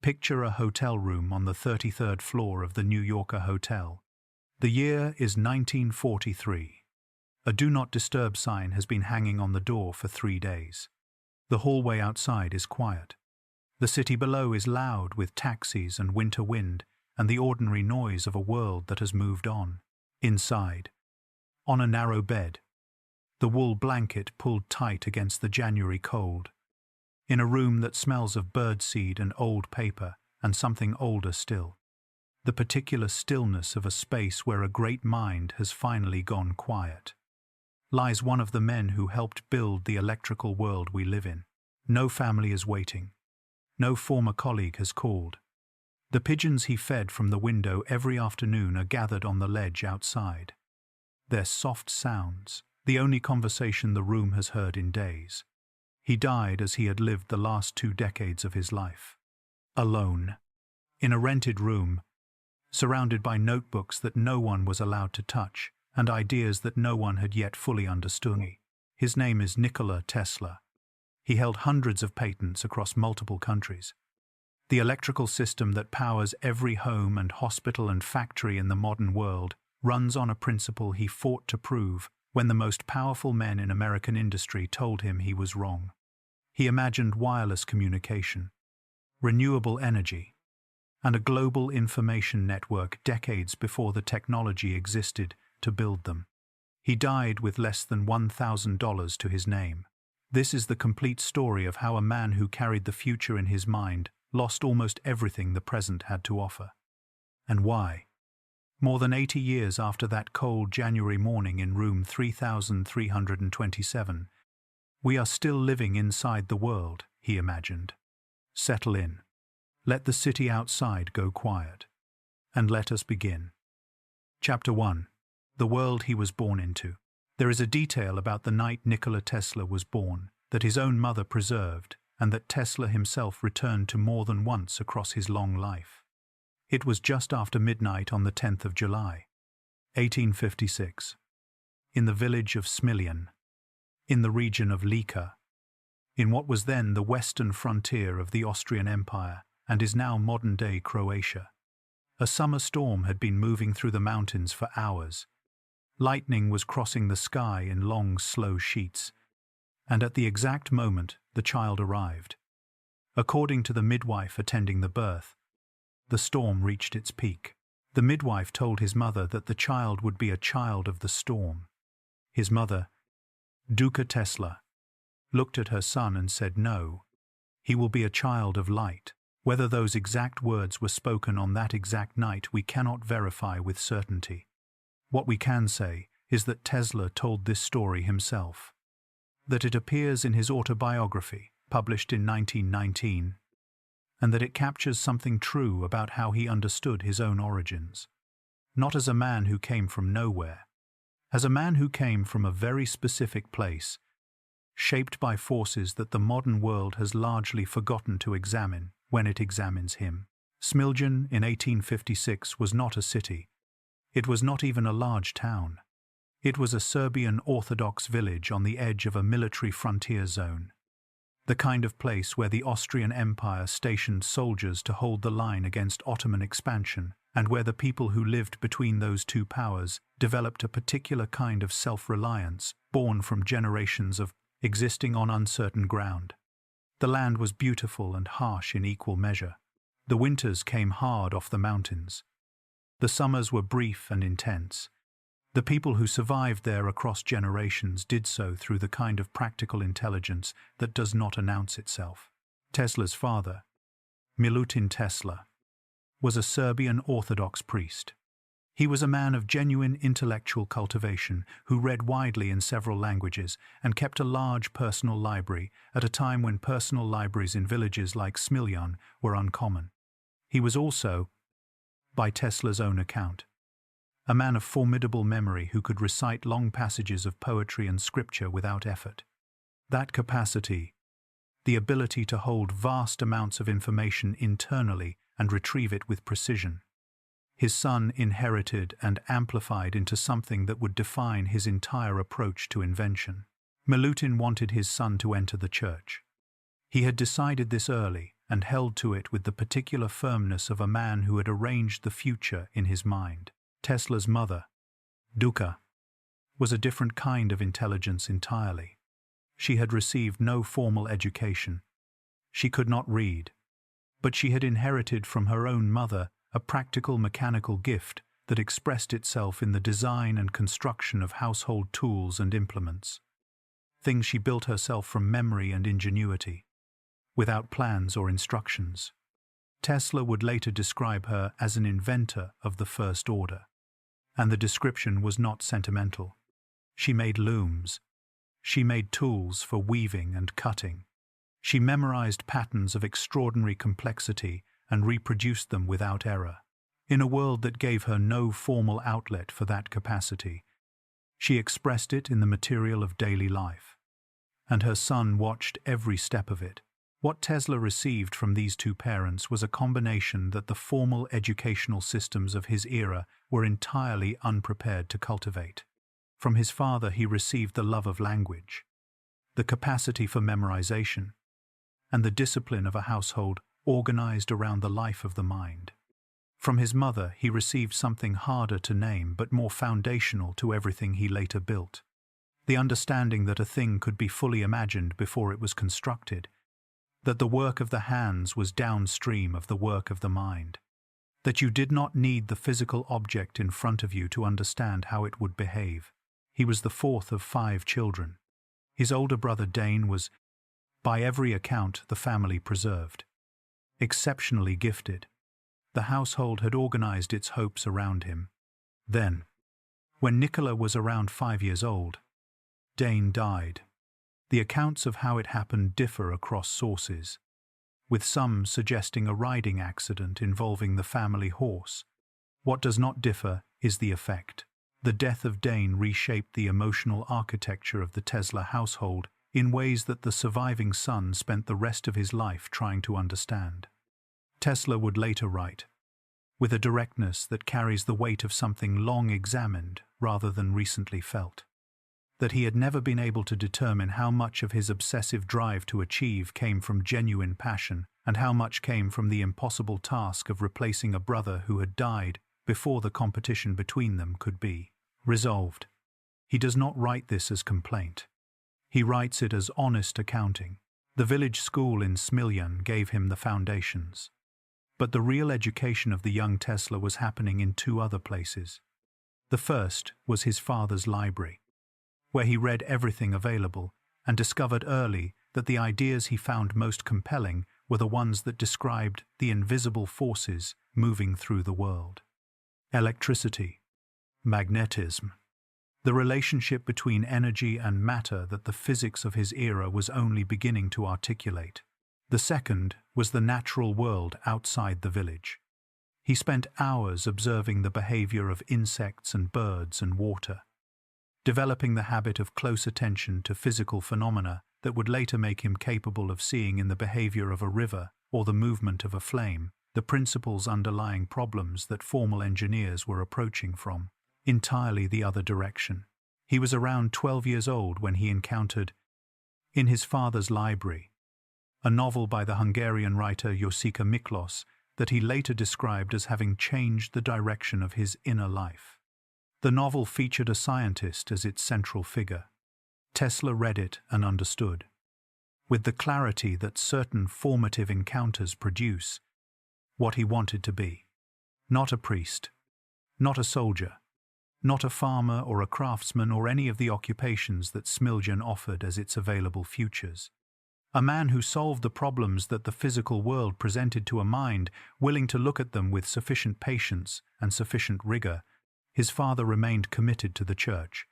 Picture a hotel room on the 33rd floor of the New Yorker Hotel. The year is 1943. A Do Not Disturb sign has been hanging on the door for 3 days. The hallway outside is quiet. The city below is loud with taxis and winter wind and the ordinary noise of a world that has moved on. Inside, on a narrow bed, the wool blanket pulled tight against the January cold, in a room that smells of birdseed and old paper and something older still, the particular stillness of a space where a great mind has finally gone quiet, lies one of the men who helped build the electrical world we live in. No family is waiting. No former colleague has called. The pigeons he fed from the window every afternoon are gathered on the ledge outside. Their soft sounds, the only conversation the room has heard in days. He died as he had lived the last 2 decades of his life. Alone, in a rented room, surrounded by notebooks that no one was allowed to touch and ideas that no one had yet fully understood. His name is Nikola Tesla. He held hundreds of patents across multiple countries. The electrical system that powers every home and hospital and factory in the modern world runs on a principle he fought to prove when the most powerful men in American industry told him he was wrong. He imagined wireless communication, renewable energy, and a global information network decades before the technology existed to build them. He died with less than $1,000 to his name. This is the complete story of how a man who carried the future in his mind lost almost everything the present had to offer. And why? More than 80 years after that cold January morning in room 3327, we are still living inside the world, he imagined. Settle in. Let the city outside go quiet. And let us begin. Chapter 1. The world he was born into. There is a detail about the night Nikola Tesla was born that his own mother preserved and that Tesla himself returned to more than once across his long life. It was just after midnight on the 10th of July, 1856, in the village of Smiljan, in the region of Lika, in what was then the western frontier of the Austrian Empire and is now modern-day Croatia. A summer storm had been moving through the mountains for hours. Lightning was crossing the sky in long, slow sheets, and at the exact moment the child arrived. According to the midwife attending the birth, the storm reached its peak. The midwife told his mother that the child would be a child of the storm. His mother, Nikola Tesla, looked at her son and said, "No, he will be a child of light." Whether those exact words were spoken on that exact night we cannot verify with certainty. What we can say is that Tesla told this story himself, that it appears in his autobiography, published in 1919, and that it captures something true about how he understood his own origins. Not as a man who came from nowhere, as a man who came from a very specific place, shaped by forces that the modern world has largely forgotten to examine when it examines him. Smiljan in 1856 was not a city. It was not even a large town. It was a Serbian Orthodox village on the edge of a military frontier zone, the kind of place where the Austrian Empire stationed soldiers to hold the line against Ottoman expansion, and where the people who lived between those two powers developed a particular kind of self-reliance born from generations of existing on uncertain ground. The land was beautiful and harsh in equal measure. The winters came hard off the mountains. The summers were brief and intense. The people who survived there across generations did so through the kind of practical intelligence that does not announce itself. Tesla's father, Milutin Tesla, was a Serbian Orthodox priest. He was a man of genuine intellectual cultivation who read widely in several languages and kept a large personal library at a time when personal libraries in villages like Smiljan were uncommon. He was also, by Tesla's own account, a man of formidable memory who could recite long passages of poetry and scripture without effort. That capacity, the ability to hold vast amounts of information internally and retrieve it with precision, his son inherited and amplified into something that would define his entire approach to invention. Milutin wanted his son to enter the church. He had decided this early, and held to it with the particular firmness of a man who had arranged the future in his mind. Tesla's mother, Duca, was a different kind of intelligence entirely. She had received no formal education. She could not read, but she had inherited from her own mother a practical mechanical gift that expressed itself in the design and construction of household tools and implements. Things she built herself from memory and ingenuity, without plans or instructions. Tesla would later describe her as an inventor of the first order, and the description was not sentimental. She made looms. She made tools for weaving and cutting. She memorized patterns of extraordinary complexity and reproduced them without error. In a world that gave her no formal outlet for that capacity, she expressed it in the material of daily life, and her son watched every step of it. What Tesla received from these two parents was a combination that the formal educational systems of his era were entirely unprepared to cultivate. From his father he received the love of language, the capacity for memorization, and the discipline of a household organized around the life of the mind. From his mother he received something harder to name but more foundational to everything he later built: the understanding that a thing could be fully imagined before it was constructed, that the work of the hands was downstream of the work of the mind, that you did not need the physical object in front of you to understand how it would behave. He was the fourth of 5 children. His older brother Dane was, by every account, the family preserved. Exceptionally gifted, the household had organized its hopes around him. Then, when Nikola was around 5 years old, Dane died. The accounts of how it happened differ across sources, with some suggesting a riding accident involving the family horse. What does not differ is the effect. The death of Dane reshaped the emotional architecture of the Tesla household in ways that the surviving son spent the rest of his life trying to understand. Tesla would later write, with a directness that carries the weight of something long examined rather than recently felt, that he had never been able to determine how much of his obsessive drive to achieve came from genuine passion and how much came from the impossible task of replacing a brother who had died before the competition between them could be resolved. He does not write this as complaint. He writes it as honest accounting. The village school in Smiljan gave him the foundations. But the real education of the young Tesla was happening in 2 other places. The first was his father's library, where he read everything available and discovered early that the ideas he found most compelling were the ones that described the invisible forces moving through the world. Electricity, magnetism, the relationship between energy and matter that the physics of his era was only beginning to articulate. The second was the natural world outside the village. He spent hours observing the behavior of insects and birds and water, developing the habit of close attention to physical phenomena that would later make him capable of seeing in the behavior of a river or the movement of a flame the principles underlying problems that formal engineers were approaching from entirely the other direction. He was around 12 years old when he encountered, in his father's library, a novel by the Hungarian writer Josica Miklos that he later described as having changed the direction of his inner life. The novel featured a scientist as its central figure. Tesla read it and understood, with the clarity that certain formative encounters produce, what he wanted to be. Not a priest, not a soldier, not a farmer or a craftsman or any of the occupations that Smiljan offered as its available futures. A man who solved the problems that the physical world presented to a mind willing to look at them with sufficient patience and sufficient rigor. His father remained committed to the church.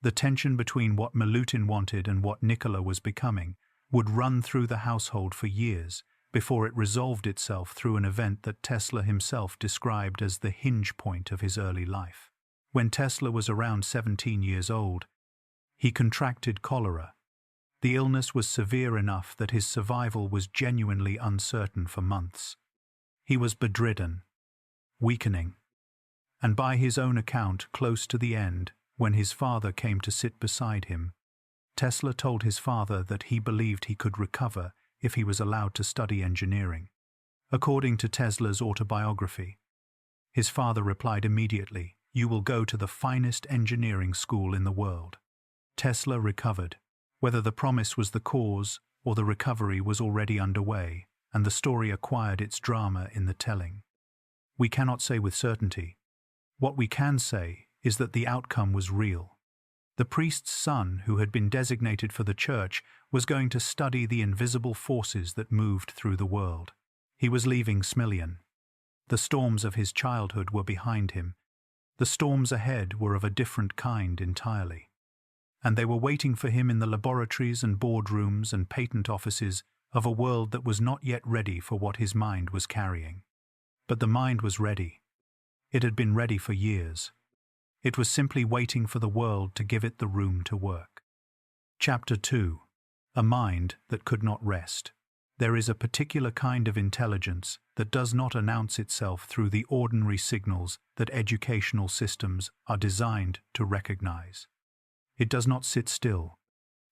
The tension between what Milutin wanted and what Nikola was becoming would run through the household for years before it resolved itself through an event that Tesla himself described as the hinge point of his early life. When Tesla was around 17 years old, he contracted cholera. The illness was severe enough that his survival was genuinely uncertain for months. He was bedridden, weakening, and by his own account close to the end when his father came to sit beside him. Tesla told his father that he believed he could recover if he was allowed to study engineering. According to Tesla's autobiography, his father replied immediately, "You will go to the finest engineering school in the world." Tesla recovered. Whether the promise was the cause or the recovery was already underway, and the story acquired its drama in the telling. We cannot say with certainty. What we can say is that the outcome was real. The priest's son, who had been designated for the church, was going to study the invisible forces that moved through the world. He was leaving Smiljan. The storms of his childhood were behind him. The storms ahead were of a different kind entirely. And they were waiting for him in the laboratories and boardrooms and patent offices of a world that was not yet ready for what his mind was carrying. But the mind was ready. It had been ready for years. It was simply waiting for the world to give it the room to work. Chapter 2. A mind that could not rest. There is a particular kind of intelligence that does not announce itself through the ordinary signals that educational systems are designed to recognize. It does not sit still.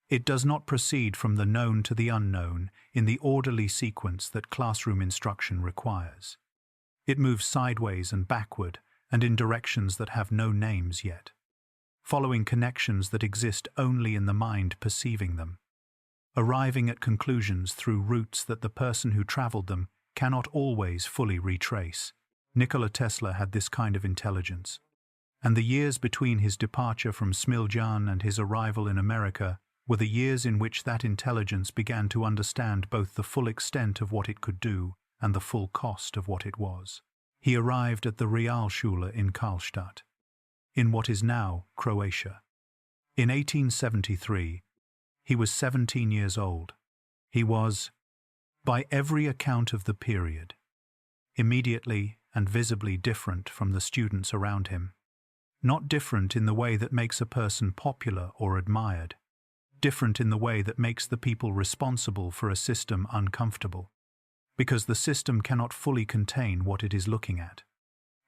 It does not proceed from the known to the unknown in the orderly sequence that classroom instruction requires. It moves sideways and backward and in directions that have no names yet, following connections that exist only in the mind perceiving them, arriving at conclusions through routes that the person who traveled them cannot always fully retrace. Nikola Tesla had this kind of intelligence, and the years between his departure from Smiljan and his arrival in America were the years in which that intelligence began to understand both the full extent of what it could do and the full cost of what it was. He arrived at the Realschule in Karlstadt, in what is now Croatia. In 1873, he was 17 years old. He was, by every account of the period, immediately and visibly different from the students around him. Not different in the way that makes a person popular or admired, different in the way that makes the people responsible for a system uncomfortable, because the system cannot fully contain what it is looking at.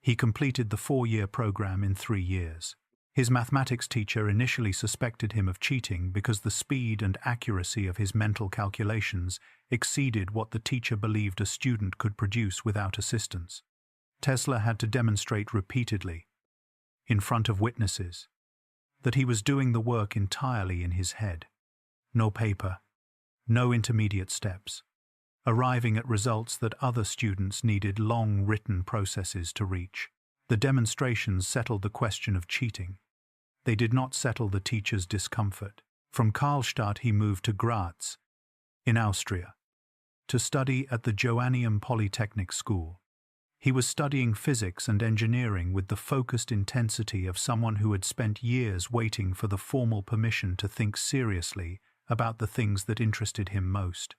He completed the 4-year program in 3 years. His mathematics teacher initially suspected him of cheating because the speed and accuracy of his mental calculations exceeded what the teacher believed a student could produce without assistance. Tesla had to demonstrate repeatedly, in front of witnesses, that he was doing the work entirely in his head. No paper, no intermediate steps, arriving at results that other students needed long written processes to reach. The demonstrations settled the question of cheating. They did not settle the teacher's discomfort. From Karlstadt he moved to Graz, in Austria, to study at the Joanneum Polytechnic School. He was studying physics and engineering with the focused intensity of someone who had spent years waiting for the formal permission to think seriously about the things that interested him most.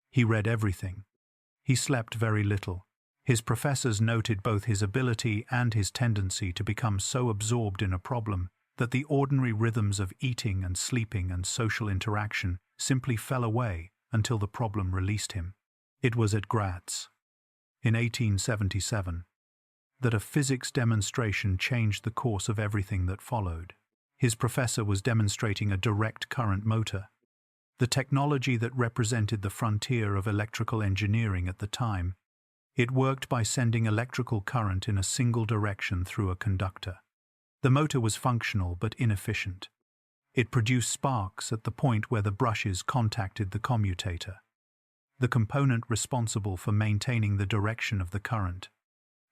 He read everything. He slept very little. His professors noted both his ability and his tendency to become so absorbed in a problem that the ordinary rhythms of eating and sleeping and social interaction simply fell away until the problem released him. It was at Graz, in 1877, that a physics demonstration changed the course of everything that followed. His professor was demonstrating a direct current motor, the technology that represented the frontier of electrical engineering at the time. It worked by sending electrical current in a single direction through a conductor. The motor was functional but inefficient. It produced sparks at the point where the brushes contacted the commutator, the component responsible for maintaining the direction of the current.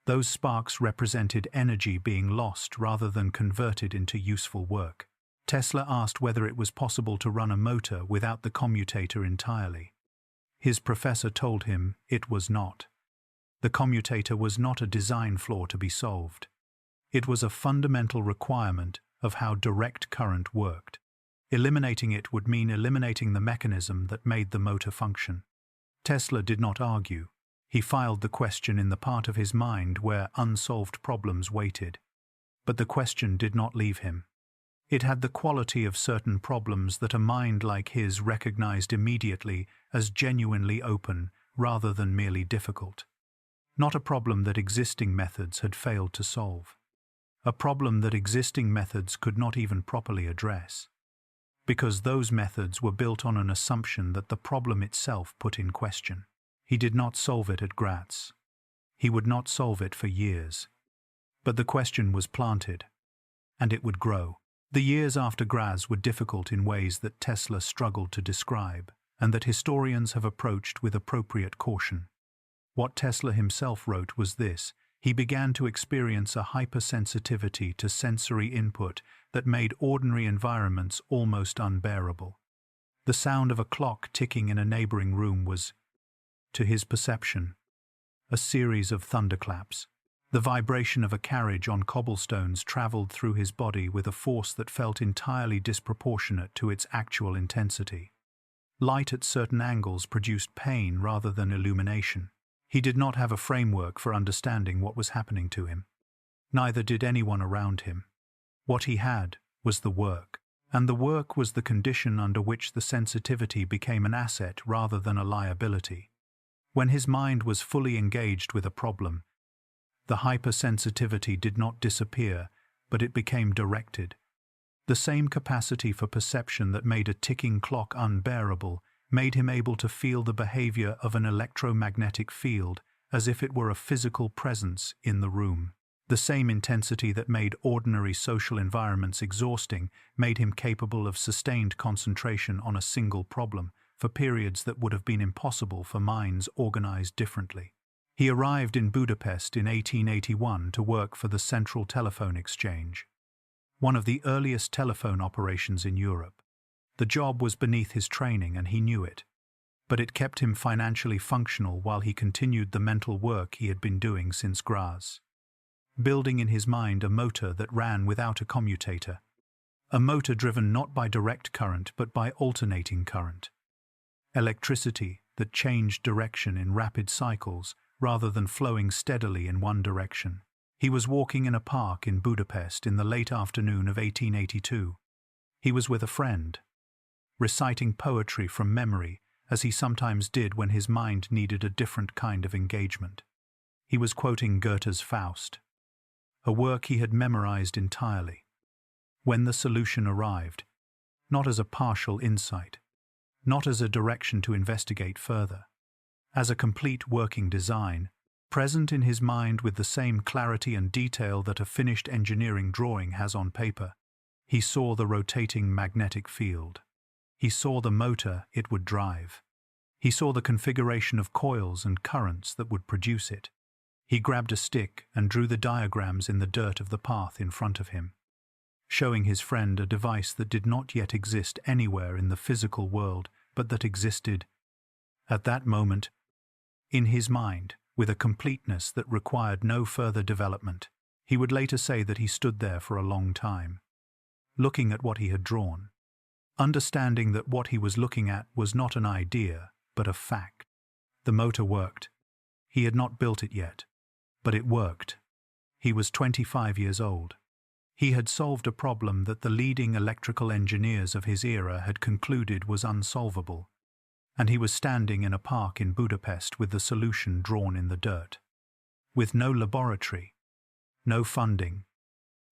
Those sparks represented energy being lost rather than converted into useful work. Tesla asked whether it was possible to run a motor without the commutator entirely. His professor told him it was not. The commutator was not a design flaw to be solved. It was a fundamental requirement of how direct current worked. Eliminating it would mean eliminating the mechanism that made the motor function. Tesla did not argue. He filed the question in the part of his mind where unsolved problems waited. But the question did not leave him. It had the quality of certain problems that a mind like his recognized immediately as genuinely open rather than merely difficult. Not a problem that existing methods had failed to solve. A problem that existing methods could not even properly address. because those methods were built on an assumption that the problem itself put in question. He did not solve it at Graz. He would not solve it for years. But the question was planted, and it would grow. The years after Graz were difficult in ways that Tesla struggled to describe, and that historians have approached with appropriate caution. What Tesla himself wrote was this: he began to experience a hypersensitivity to sensory input that made ordinary environments almost unbearable. The sound of a clock ticking in a neighboring room was, to his perception, a series of thunderclaps. The vibration of a carriage on cobblestones traveled through his body with a force that felt entirely disproportionate to its actual intensity. Light at certain angles produced pain rather than illumination. He did not have a framework for understanding what was happening to him. Neither did anyone around him. What he had was the work, and the work was the condition under which the sensitivity became an asset rather than a liability. When his mind was fully engaged with a problem, the hypersensitivity did not disappear, but it became directed. The same capacity for perception that made a ticking clock unbearable made him able to feel the behavior of an electromagnetic field as if it were a physical presence in the room. The same intensity that made ordinary social environments exhausting made him capable of sustained concentration on a single problem for periods that would have been impossible for minds organized differently. He arrived in Budapest in 1881 to work for the Central Telephone Exchange, one of the earliest telephone operations in Europe. The job was beneath his training and he knew it, but it kept him financially functional while he continued the mental work he had been doing since Graz, building in his mind a motor that ran without a commutator, a motor driven not by direct current but by alternating current, electricity that changed direction in rapid cycles rather than flowing steadily in one direction. He was walking in a park in Budapest in the late afternoon of 1882. He was with a friend, reciting poetry from memory, as he sometimes did when his mind needed a different kind of engagement. He was quoting Goethe's Faust, a work he had memorized entirely. When the solution arrived, not as a partial insight, not as a direction to investigate further, as a complete working design, present in his mind with the same clarity and detail that a finished engineering drawing has on paper, he saw the rotating magnetic field. He saw the motor it would drive. He saw the configuration of coils and currents that would produce it. He grabbed a stick and drew the diagrams in the dirt of the path in front of him, showing his friend a device that did not yet exist anywhere in the physical world, but that existed, at that moment, in his mind, with a completeness that required no further development. He would later say that he stood there for a long time, looking at what he had drawn, understanding that what he was looking at was not an idea, but a fact. The motor worked. He had not built it yet, but it worked. He was 25 years old. He had solved a problem that the leading electrical engineers of his era had concluded was unsolvable, and he was standing in a park in Budapest with the solution drawn in the dirt. With no laboratory, no funding,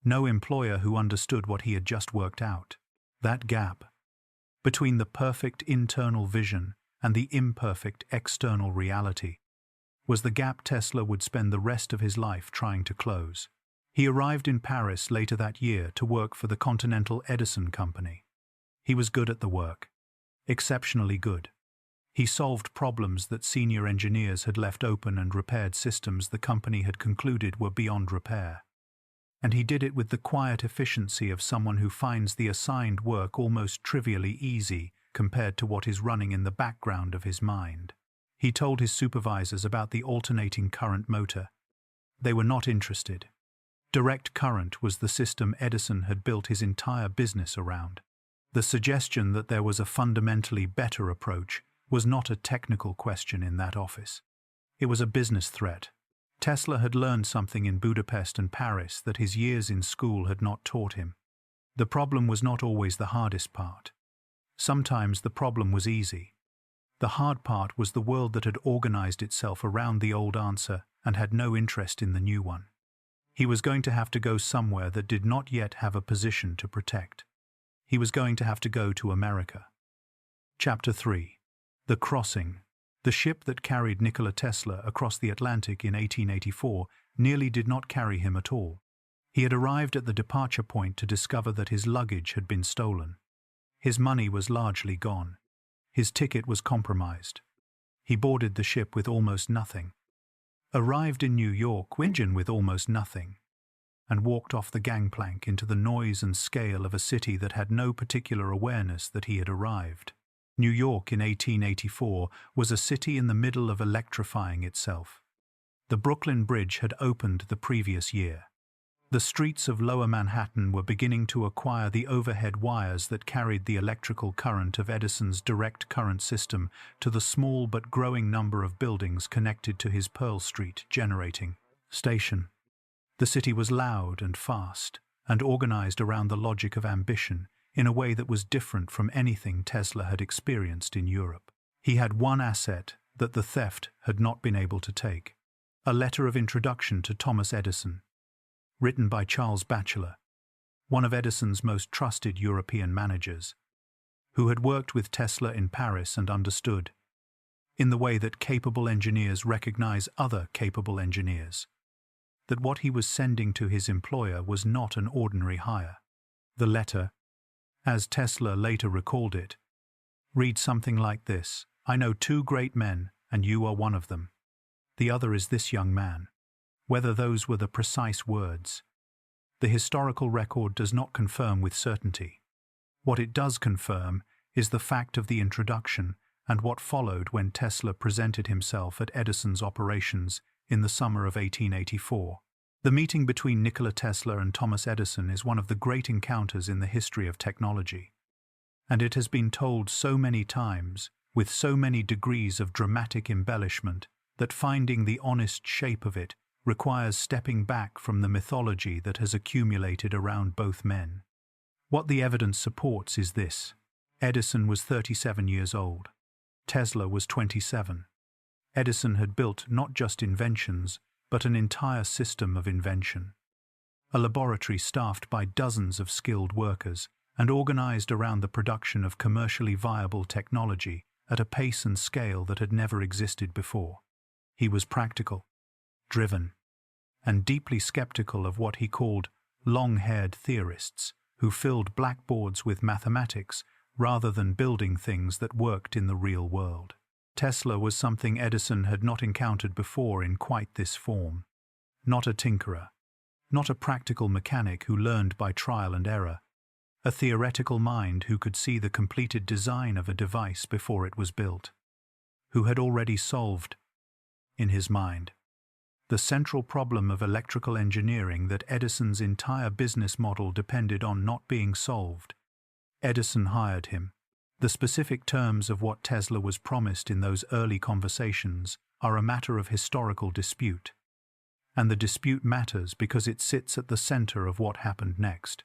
no employer who understood what he had just worked out. That gap between the perfect internal vision and the imperfect external reality was the gap Tesla would spend the rest of his life trying to close. He arrived in Paris later that year to work for the Continental Edison Company. He was good at the work, exceptionally good. He solved problems that senior engineers had left open and repaired systems the company had concluded were beyond repair. And he did it with the quiet efficiency of someone who finds the assigned work almost trivially easy compared to what is running in the background of his mind. He told his supervisors about the alternating current motor. They were not interested. Direct current was the system Edison had built his entire business around. The suggestion that there was a fundamentally better approach was not a technical question in that office. It was a business threat. Tesla had learned something in Budapest and Paris that his years in school had not taught him. The problem was not always the hardest part. Sometimes the problem was easy. The hard part was the world that had organized itself around the old answer and had no interest in the new one. He was going to have to go somewhere that did not yet have a position to protect. He was going to have to go to America. Chapter 3. The Crossing. The ship that carried Nikola Tesla across the Atlantic in 1884 nearly did not carry him at all. He had arrived at the departure point to discover that his luggage had been stolen. His money was largely gone. His ticket was compromised. He boarded the ship with almost nothing, arrived in New York, Pigeon with almost nothing, and walked off the gangplank into the noise and scale of a city that had no particular awareness that he had arrived. New York in 1884 was a city in the middle of electrifying itself. The Brooklyn Bridge had opened the previous year. The streets of Lower Manhattan were beginning to acquire the overhead wires that carried the electrical current of Edison's direct current system to the small but growing number of buildings connected to his Pearl Street generating station. The city was loud and fast, and organized around the logic of ambition in a way that was different from anything Tesla had experienced in Europe. He had one asset that the theft had not been able to take: a letter of introduction to Thomas Edison, written by Charles Batchelor, one of Edison's most trusted European managers, who had worked with Tesla in Paris and understood, in the way that capable engineers recognize other capable engineers, that what he was sending to his employer was not an ordinary hire. The letter, as Tesla later recalled it, reads something like this: "I know two great men, and you are one of them. The other is this young man." Whether those were the precise words, the historical record does not confirm with certainty. What it does confirm is the fact of the introduction and what followed when Tesla presented himself at Edison's operations in the summer of 1884. The meeting between Nikola Tesla and Thomas Edison is one of the great encounters in the history of technology, and it has been told so many times, with so many degrees of dramatic embellishment, that finding the honest shape of it requires stepping back from the mythology that has accumulated around both men. What the evidence supports is this: Edison was 37 years old. Tesla was 27. Edison had built not just inventions, but an entire system of invention. A laboratory staffed by dozens of skilled workers and organized around the production of commercially viable technology at a pace and scale that had never existed before. He was practical, driven, and deeply skeptical of what he called long-haired theorists who filled blackboards with mathematics rather than building things that worked in the real world. Tesla was something Edison had not encountered before in quite this form. Not a tinkerer, not a practical mechanic who learned by trial and error, a theoretical mind who could see the completed design of a device before it was built, who had already solved, in his mind, the central problem of electrical engineering that Edison's entire business model depended on not being solved. Edison hired him. The specific terms of what Tesla was promised in those early conversations are a matter of historical dispute. And the dispute matters because it sits at the center of what happened next.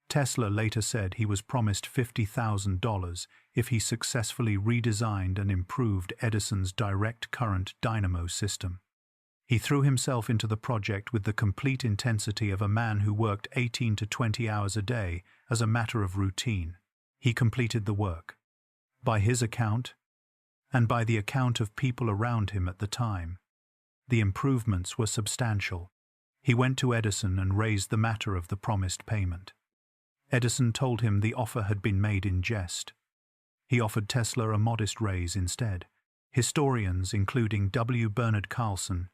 Tesla later said he was promised $50,000 if he successfully redesigned and improved Edison's direct current dynamo system. He threw himself into the project with the complete intensity of a man who worked 18 to 20 hours a day as a matter of routine. He completed the work. By his account, and by the account of people around him at the time, the improvements were substantial. He went to Edison and raised the matter of the promised payment. Edison told him the offer had been made in jest. He offered Tesla a modest raise instead. Historians, including W. Bernard Carlson,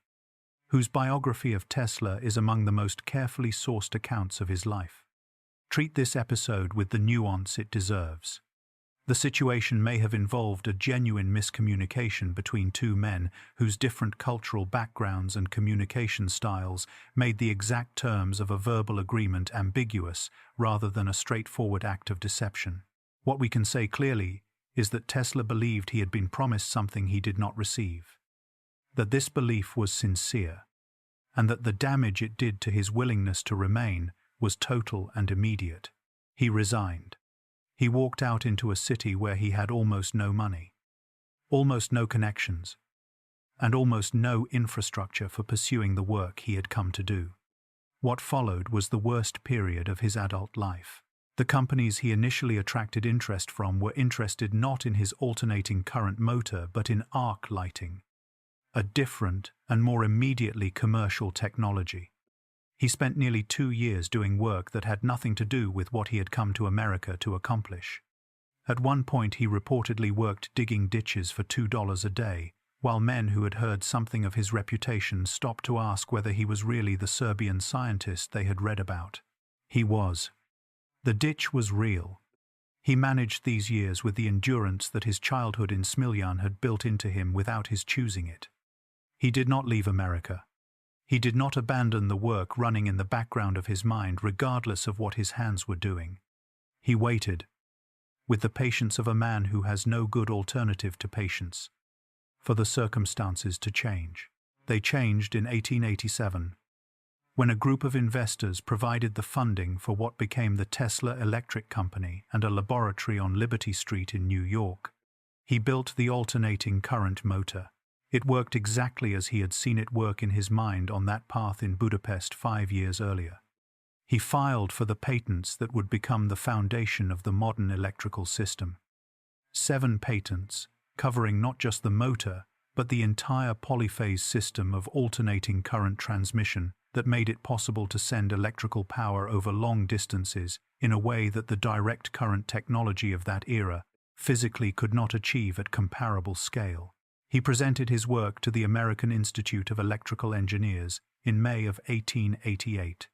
whose biography of Tesla is among the most carefully sourced accounts of his life, treat this episode with the nuance it deserves. The situation may have involved a genuine miscommunication between two men whose different cultural backgrounds and communication styles made the exact terms of a verbal agreement ambiguous rather than a straightforward act of deception. What we can say clearly is that Tesla believed he had been promised something he did not receive, that this belief was sincere, and that the damage it did to his willingness to remain was total and immediate. He resigned. He walked out into a city where he had almost no money, almost no connections, and almost no infrastructure for pursuing the work he had come to do. What followed was the worst period of his adult life. The companies he initially attracted interest from were interested not in his alternating current motor but in arc lighting, a different and more immediately commercial technology. He spent nearly 2 years doing work that had nothing to do with what he had come to America to accomplish. At one point he reportedly worked digging ditches for $2 a day, while men who had heard something of his reputation stopped to ask whether he was really the Serbian scientist they had read about. He was. The ditch was real. He managed these years with the endurance that his childhood in Smiljan had built into him without his choosing it. He did not leave America. He did not abandon the work running in the background of his mind regardless of what his hands were doing. He waited, with the patience of a man who has no good alternative to patience, for the circumstances to change. They changed in 1887, when a group of investors provided the funding for what became the Tesla Electric Company and a laboratory on Liberty Street in New York. He built the alternating current motor. It worked exactly as he had seen it work in his mind on that path in Budapest 5 years earlier. He filed for the patents that would become the foundation of the modern electrical system. 7 patents, covering not just the motor, but the entire polyphase system of alternating current transmission that made it possible to send electrical power over long distances in a way that the direct current technology of that era physically could not achieve at comparable scale. He presented his work to the American Institute of Electrical Engineers in May of 1888.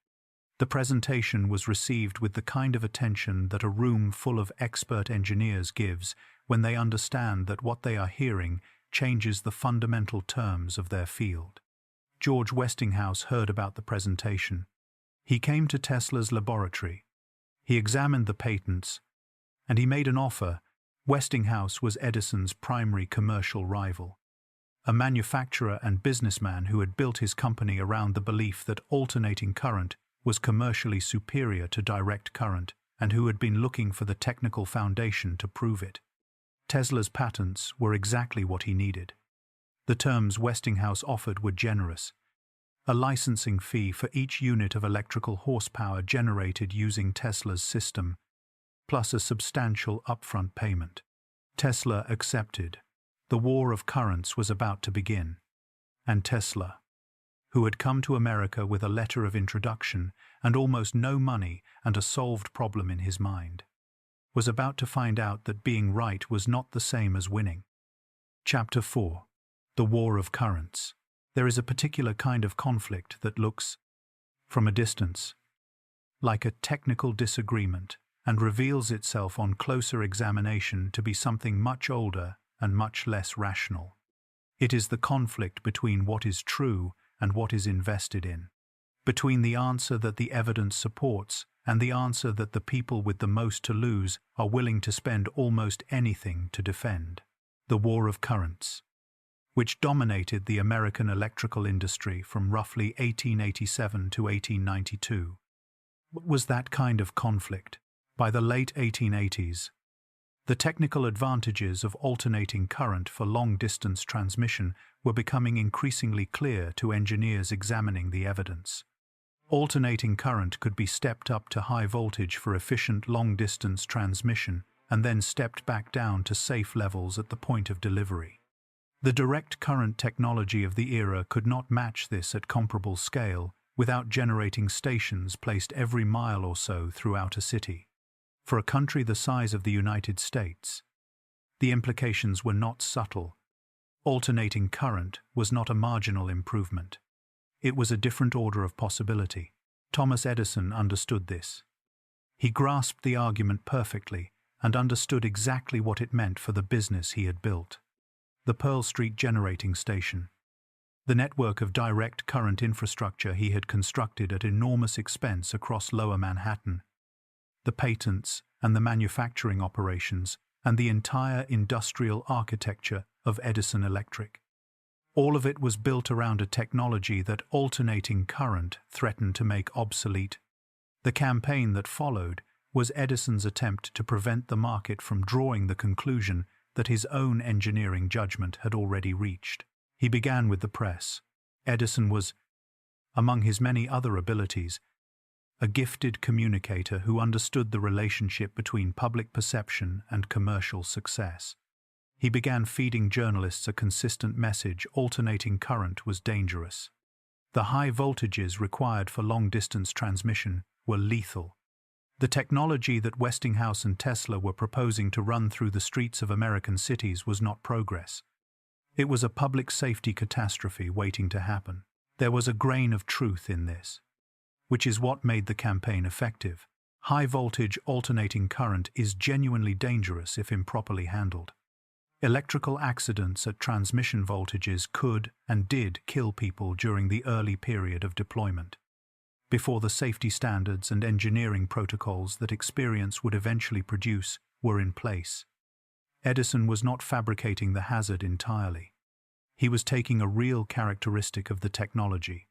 The presentation was received with the kind of attention that a room full of expert engineers gives when they understand that what they are hearing changes the fundamental terms of their field. George Westinghouse heard about the presentation. He came to Tesla's laboratory. He examined the patents, and he made an offer. Westinghouse was Edison's primary commercial rival, a manufacturer and businessman who had built his company around the belief that alternating current was commercially superior to direct current and who had been looking for the technical foundation to prove it. Tesla's patents were exactly what he needed. The terms Westinghouse offered were generous. A licensing fee for each unit of electrical horsepower generated using Tesla's system, plus a substantial upfront payment. Tesla accepted. The war of currents was about to begin. And Tesla, who had come to America with a letter of introduction and almost no money and a solved problem in his mind, was about to find out that being right was not the same as winning. Chapter 4. The War of Currents. There is a particular kind of conflict that looks, from a distance, like a technical disagreement and reveals itself on closer examination to be something much older and much less rational. It is the conflict between what is true and what is invested in, between the answer that the evidence supports and the answer that the people with the most to lose are willing to spend almost anything to defend. The War of Currents, which dominated the American electrical industry from roughly 1887 to 1892, was that kind of conflict. By the late 1880s, the technical advantages of alternating current for long-distance transmission were becoming increasingly clear to engineers examining the evidence. Alternating current could be stepped up to high voltage for efficient long-distance transmission and then stepped back down to safe levels at the point of delivery. The direct current technology of the era could not match this at comparable scale without generating stations placed every mile or so throughout a city. For a country the size of the United States, the implications were not subtle. Alternating current was not a marginal improvement. It was a different order of possibility. Thomas Edison understood this. He grasped the argument perfectly and understood exactly what it meant for the business he had built. The Pearl Street Generating Station, the network of direct current infrastructure he had constructed at enormous expense across Lower Manhattan, the patents and the manufacturing operations, and the entire industrial architecture of Edison Electric. All of it was built around a technology that alternating current threatened to make obsolete. The campaign that followed was Edison's attempt to prevent the market from drawing the conclusion that his own engineering judgment had already reached. He began with the press. Edison was, among his many other abilities, a gifted communicator who understood the relationship between public perception and commercial success. He began feeding journalists a consistent message: alternating current was dangerous. The high voltages required for long-distance transmission were lethal. The technology that Westinghouse and Tesla were proposing to run through the streets of American cities was not progress. It was a public safety catastrophe waiting to happen. There was a grain of truth in this, which is what made the campaign effective. High-voltage alternating current is genuinely dangerous if improperly handled. Electrical accidents at transmission voltages could and did kill people during the early period of deployment, before the safety standards and engineering protocols that experience would eventually produce were in place. Edison was not fabricating the hazard entirely. He was taking a real characteristic of the technology,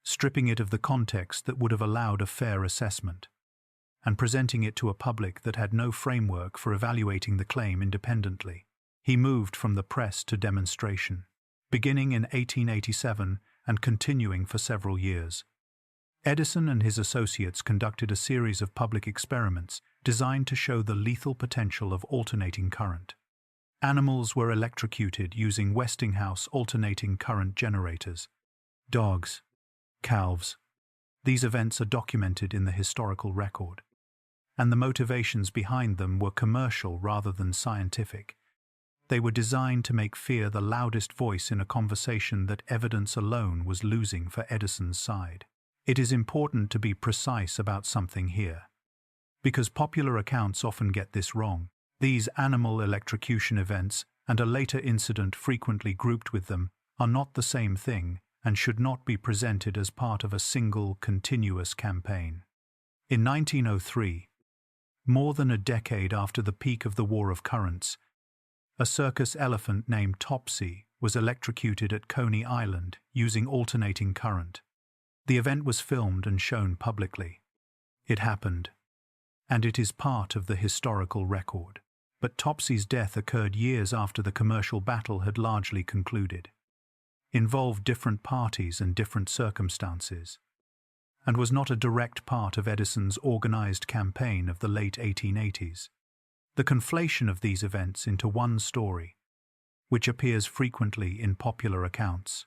stripping it of the context that would have allowed a fair assessment, and presenting it to a public that had no framework for evaluating the claim independently. He moved from the press to demonstration, beginning in 1887 and continuing for several years. Edison and his associates conducted a series of public experiments designed to show the lethal potential of alternating current. Animals were electrocuted using Westinghouse alternating current generators. Dogs, calves. These events are documented in the historical record, and the motivations behind them were commercial rather than scientific. They were designed to make fear the loudest voice in a conversation that evidence alone was losing for Edison's side. It is important to be precise about something here, because popular accounts often get this wrong. These animal electrocution events and a later incident frequently grouped with them are not the same thing and should not be presented as part of a single, continuous campaign. In 1903, more than a decade after the peak of the War of Currents, a circus elephant named Topsy was electrocuted at Coney Island using alternating current. The event was filmed and shown publicly. It happened, and it is part of the historical record. But Topsy's death occurred years after the commercial battle had largely concluded, involved different parties and different circumstances, and was not a direct part of Edison's organized campaign of the late 1880s. The conflation of these events into one story, which appears frequently in popular accounts,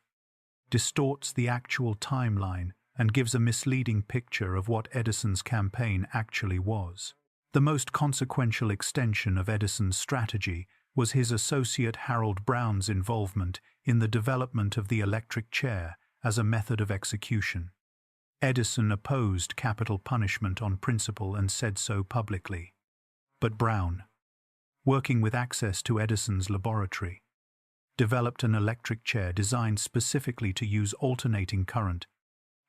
distorts the actual timeline and gives a misleading picture of what Edison's campaign actually was. The most consequential extension of Edison's strategy was his associate Harold Brown's involvement in the development of the electric chair as a method of execution. Edison opposed capital punishment on principle and said so publicly. But Brown, working with access to Edison's laboratory, developed an electric chair designed specifically to use alternating current.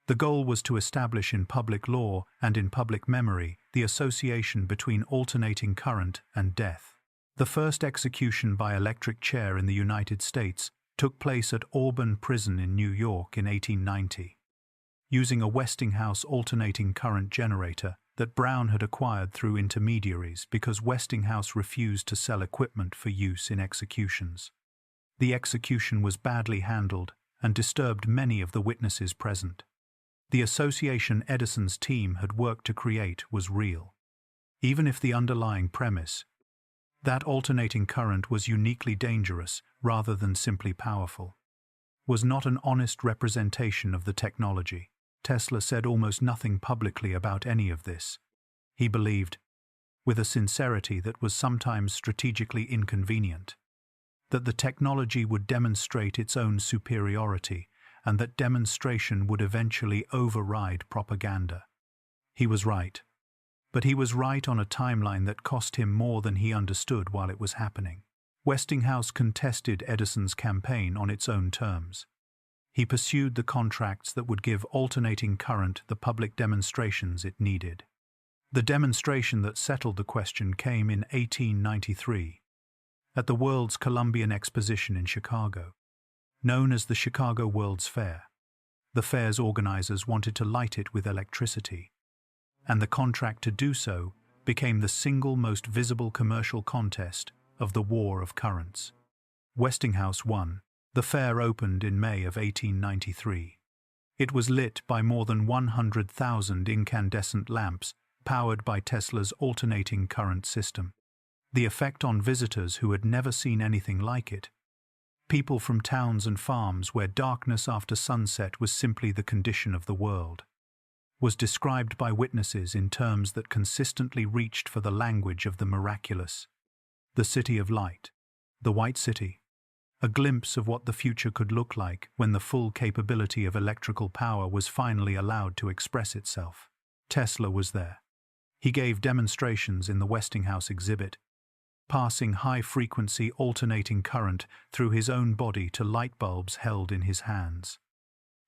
The goal was to establish in public law and in public memory the association between alternating current and death. The first execution by electric chair in the United States took place at Auburn Prison in New York in 1890, using a Westinghouse alternating current generator that Brown had acquired through intermediaries because Westinghouse refused to sell equipment for use in executions. The execution was badly handled and disturbed many of the witnesses present. The association Edison's team had worked to create was real, even if the underlying premise, that alternating current was uniquely dangerous rather than simply powerful, was not an honest representation of the technology. Tesla said almost nothing publicly about any of this. He believed, with a sincerity that was sometimes strategically inconvenient, that the technology would demonstrate its own superiority and that demonstration would eventually override propaganda. He was right, but he was right on a timeline that cost him more than he understood while it was happening. Westinghouse contested Edison's campaign on its own terms. He pursued the contracts that would give alternating current the public demonstrations it needed. The demonstration that settled the question came in 1893 at the World's Columbian Exposition in Chicago, known as the Chicago World's Fair. The fair's organizers wanted to light it with electricity, and the contract to do so became the single most visible commercial contest of the War of Currents. Westinghouse won. The fair opened in May of 1893. It was lit by more than 100,000 incandescent lamps powered by Tesla's alternating current system. The effect on visitors who had never seen anything like it, people from towns and farms where darkness after sunset was simply the condition of the world, was described by witnesses in terms that consistently reached for the language of the miraculous. The city of light, the White City, a glimpse of what the future could look like when the full capability of electrical power was finally allowed to express itself. Tesla was there. He gave demonstrations in the Westinghouse exhibit, passing high-frequency alternating current through his own body to light bulbs held in his hands,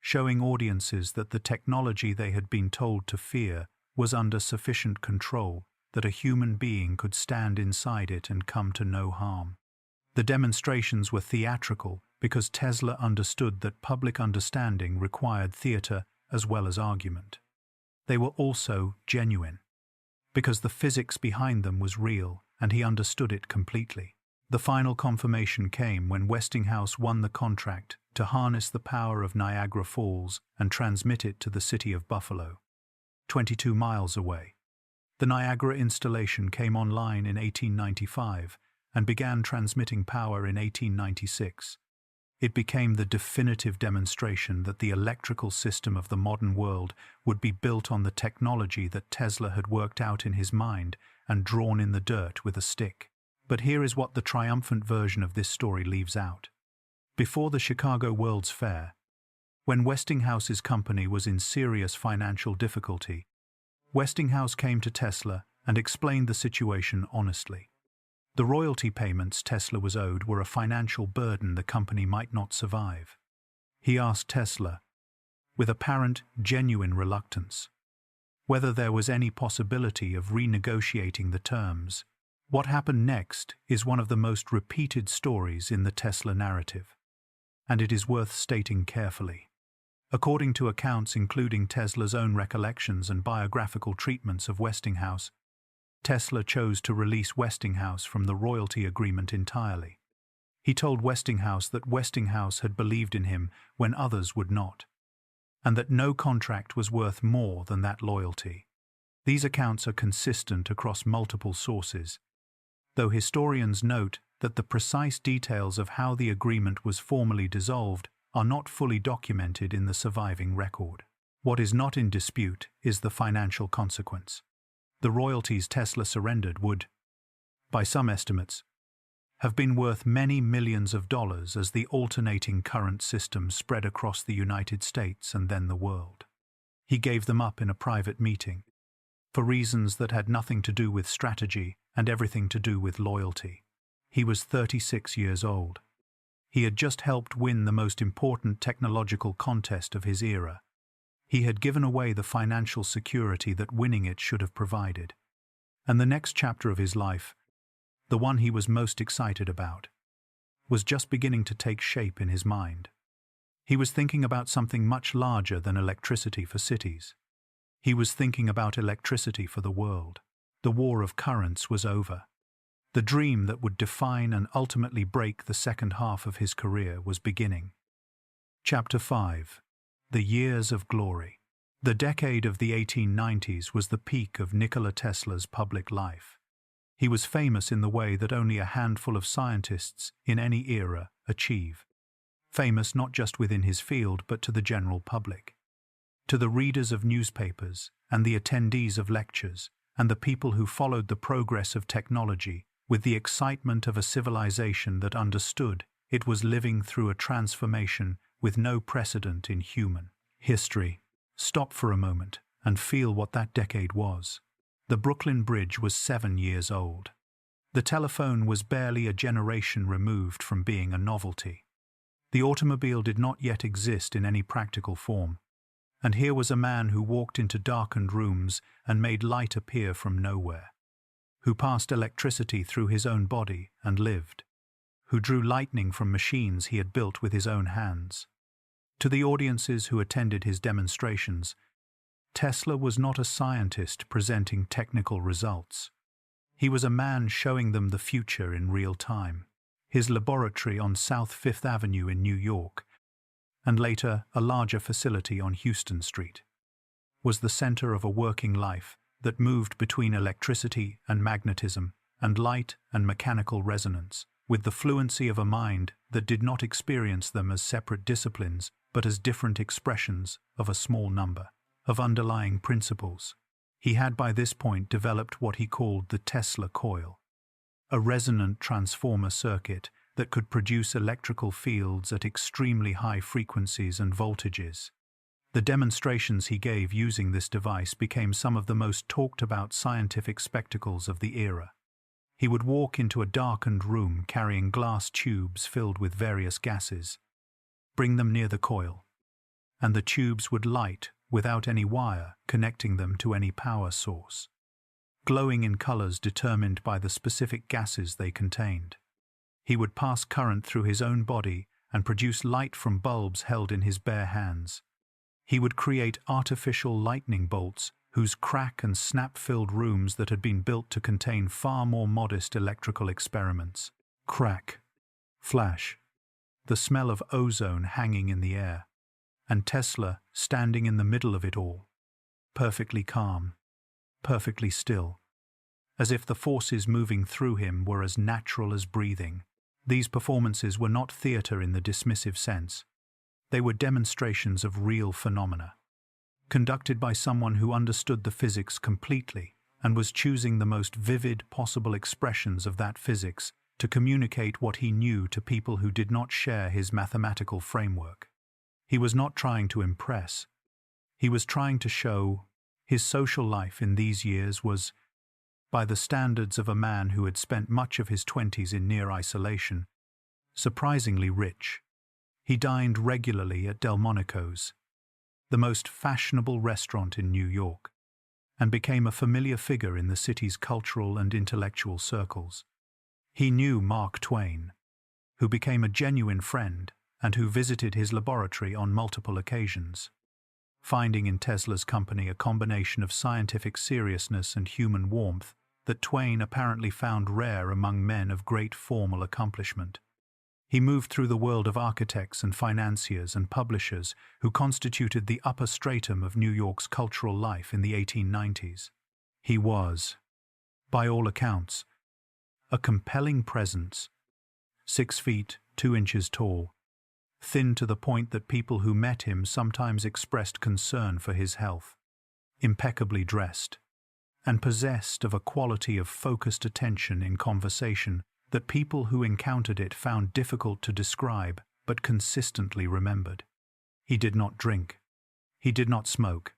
showing audiences that the technology they had been told to fear was under sufficient control, that a human being could stand inside it and come to no harm. The demonstrations were theatrical because Tesla understood that public understanding required theater as well as argument. They were also genuine, because the physics behind them was real and he understood it completely. The final confirmation came when Westinghouse won the contract to harness the power of Niagara Falls and transmit it to the city of Buffalo, 22 miles away. The Niagara installation came online in 1895 and began transmitting power in 1896. It became the definitive demonstration that the electrical system of the modern world would be built on the technology that Tesla had worked out in his mind and drawn in the dirt with a stick. But here is what the triumphant version of this story leaves out. Before the Chicago World's Fair, when Westinghouse's company was in serious financial difficulty, Westinghouse came to Tesla and explained the situation honestly. The royalty payments Tesla was owed were a financial burden the company might not survive. He asked Tesla, with apparent, genuine reluctance, whether there was any possibility of renegotiating the terms. What happened next is one of the most repeated stories in the Tesla narrative, and it is worth stating carefully. According to accounts including Tesla's own recollections and biographical treatments of Westinghouse, Tesla chose to release Westinghouse from the royalty agreement entirely. He told Westinghouse that Westinghouse had believed in him when others would not, and that no contract was worth more than that loyalty. These accounts are consistent across multiple sources, though historians note that the precise details of how the agreement was formally dissolved are not fully documented in the surviving record. What is not in dispute is the financial consequence. The royalties Tesla surrendered would, by some estimates, have been worth many millions of dollars as the alternating current system spread across the United States and then the world. He gave them up in a private meeting, for reasons that had nothing to do with strategy and everything to do with loyalty. He was 36 years old. He had just helped win the most important technological contest of his era. He had given away the financial security that winning it should have provided. And the next chapter of his life, the one he was most excited about, was just beginning to take shape in his mind. He was thinking about something much larger than electricity for cities. He was thinking about electricity for the world. The war of currents was over. The dream that would define and ultimately break the second half of his career was beginning. Chapter 5. The Years of Glory. The decade of the 1890s was the peak of Nikola Tesla's public life. He was famous in the way that only a handful of scientists in any era achieve. Famous not just within his field but to the general public. To the readers of newspapers and the attendees of lectures and the people who followed the progress of technology with the excitement of a civilization that understood it was living through a transformation with no precedent in human history. Stop for a moment and feel what that decade was. The Brooklyn Bridge was 7 years old. The telephone was barely a generation removed from being a novelty. The automobile did not yet exist in any practical form, and here was a man who walked into darkened rooms and made light appear from nowhere, who passed electricity through his own body and lived, who drew lightning from machines he had built with his own hands. To the audiences who attended his demonstrations, Tesla was not a scientist presenting technical results. He was a man showing them the future in real time. His laboratory on South Fifth Avenue in New York, and later a larger facility on Houston Street, was the center of a working life that moved between electricity and magnetism and light and mechanical resonance, with the fluency of a mind that did not experience them as separate disciplines but as different expressions of a small number of underlying principles. He had by this point developed what he called the Tesla coil, a resonant transformer circuit that could produce electrical fields at extremely high frequencies and voltages. The demonstrations he gave using this device became some of the most talked about scientific spectacles of the era. He would walk into a darkened room carrying glass tubes filled with various gases, bring them near the coil, and the tubes would light without any wire connecting them to any power source, glowing in colors determined by the specific gases they contained. He would pass current through his own body and produce light from bulbs held in his bare hands. He would create artificial lightning bolts whose crack and snap filled rooms that had been built to contain far more modest electrical experiments. Crack, flash, the smell of ozone hanging in the air, and Tesla standing in the middle of it all, perfectly calm, perfectly still, as if the forces moving through him were as natural as breathing. These performances were not theater in the dismissive sense. They were demonstrations of real phenomena, conducted by someone who understood the physics completely and was choosing the most vivid possible expressions of that physics to communicate what he knew to people who did not share his mathematical framework. He was not trying to impress. He was trying to show his social life in these years was, by the standards of a man who had spent much of his 20s in near isolation, surprisingly rich. He dined regularly at Delmonico's, the most fashionable restaurant in New York, and became a familiar figure in the city's cultural and intellectual circles. He knew Mark Twain, who became a genuine friend and who visited his laboratory on multiple occasions, finding in Tesla's company a combination of scientific seriousness and human warmth that Twain apparently found rare among men of great formal accomplishment. He moved through the world of architects and financiers and publishers who constituted the upper stratum of New York's cultural life in the 1890s. He was, by all accounts, a compelling presence, 6 feet, 2 inches tall, thin to the point that people who met him sometimes expressed concern for his health, impeccably dressed, and possessed of a quality of focused attention in conversation that people who encountered it found difficult to describe but consistently remembered. He did not drink. He did not smoke.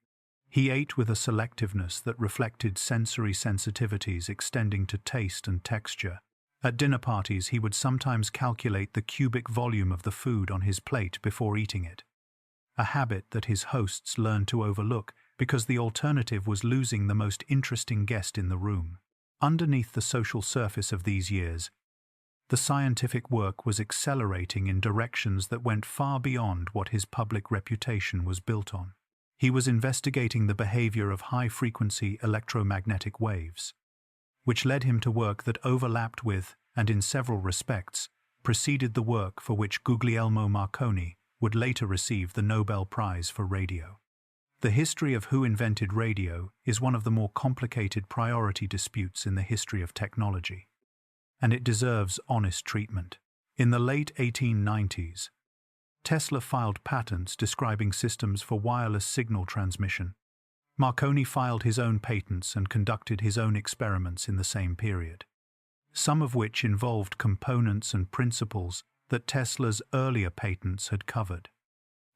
He ate with a selectiveness that reflected sensory sensitivities extending to taste and texture. At dinner parties, he would sometimes calculate the cubic volume of the food on his plate before eating it, a habit that his hosts learned to overlook because the alternative was losing the most interesting guest in the room. Underneath the social surface of these years, the scientific work was accelerating in directions that went far beyond what his public reputation was built on. He was investigating the behavior of high-frequency electromagnetic waves, which led him to work that overlapped with, and in several respects, preceded the work for which Guglielmo Marconi would later receive the Nobel Prize for Radio. The history of who invented radio is one of the more complicated priority disputes in the history of technology, and it deserves honest treatment. In the late 1890s, Tesla filed patents describing systems for wireless signal transmission. Marconi filed his own patents and conducted his own experiments in the same period, some of which involved components and principles that Tesla's earlier patents had covered.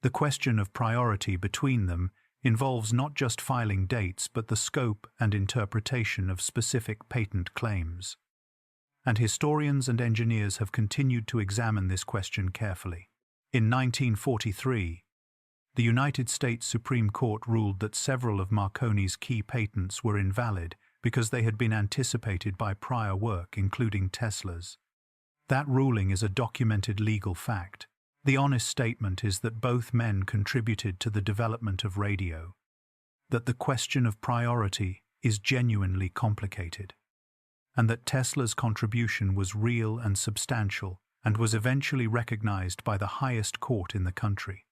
The question of priority between them involves not just filing dates but the scope and interpretation of specific patent claims. And historians and engineers have continued to examine this question carefully. In 1943, the United States Supreme Court ruled that several of Marconi's key patents were invalid because they had been anticipated by prior work, including Tesla's. That ruling is a documented legal fact. The honest statement is that both men contributed to the development of radio, that the question of priority is genuinely complicated, and that Tesla's contribution was real and substantial and was eventually recognized by the highest court in the country.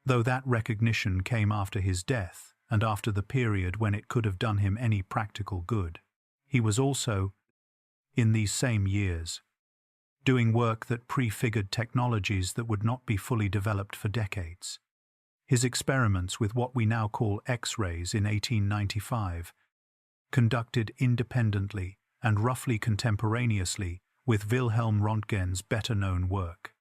Though that recognition came after his death and after the period when it could have done him any practical good, he was also, in these same years, doing work that prefigured technologies that would not be fully developed for decades. His experiments with what we now call X-rays in 1895, conducted independently and roughly contemporaneously with Wilhelm Röntgen's better-known work,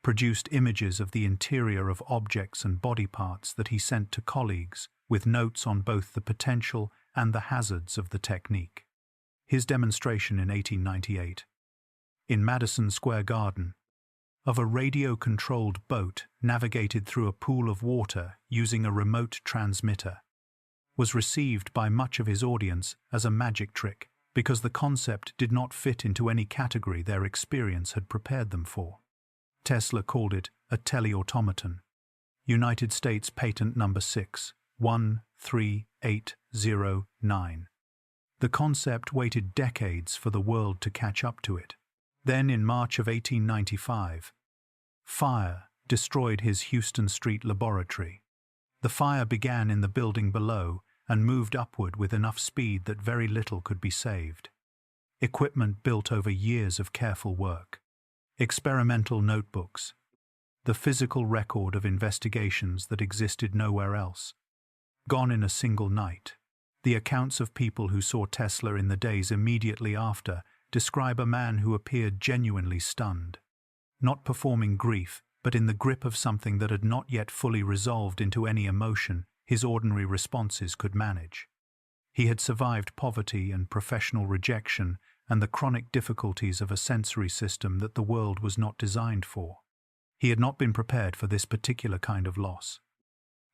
produced images of the interior of objects and body parts that he sent to colleagues with notes on both the potential and the hazards of the technique. His demonstration in 1898, in Madison Square Garden, of a radio-controlled boat navigated through a pool of water using a remote transmitter, was received by much of his audience as a magic trick because the concept did not fit into any category their experience had prepared them for. Tesla called it a teleautomaton. United States Patent Number 6138809. The concept waited decades for the world to catch up to it. Then, in March of 1895, fire destroyed his Houston Street laboratory. The fire began in the building below and moved upward with enough speed that very little could be saved. Equipment built over years of careful work. Experimental notebooks. The physical record of investigations that existed nowhere else. Gone in a single night. The accounts of people who saw Tesla in the days immediately after describe a man who appeared genuinely stunned. Not performing grief, but in the grip of something that had not yet fully resolved into any emotion his ordinary responses could manage. He had survived poverty and professional rejection and the chronic difficulties of a sensory system that the world was not designed for. He had not been prepared for this particular kind of loss.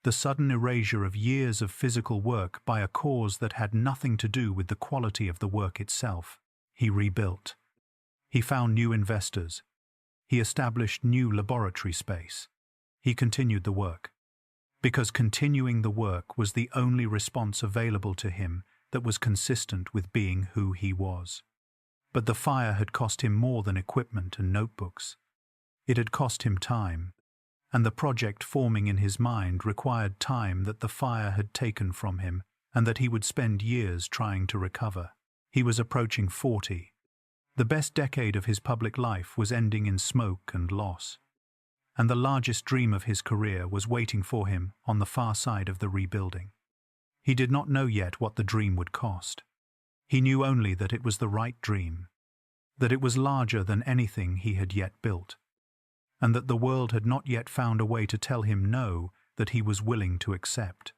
The sudden erasure of years of physical work by a cause that had nothing to do with the quality of the work itself. He rebuilt. He found new investors. He established new laboratory space. He continued the work. Because continuing the work was the only response available to him that was consistent with being who he was. But the fire had cost him more than equipment and notebooks. It had cost him time, and the project forming in his mind required time that the fire had taken from him and that he would spend years trying to recover. He was approaching 40. The best decade of his public life was ending in smoke and loss, and the largest dream of his career was waiting for him on the far side of the rebuilding. He did not know yet what the dream would cost. He knew only that it was the right dream, that it was larger than anything he had yet built, and that the world had not yet found a way to tell him no that he was willing to accept.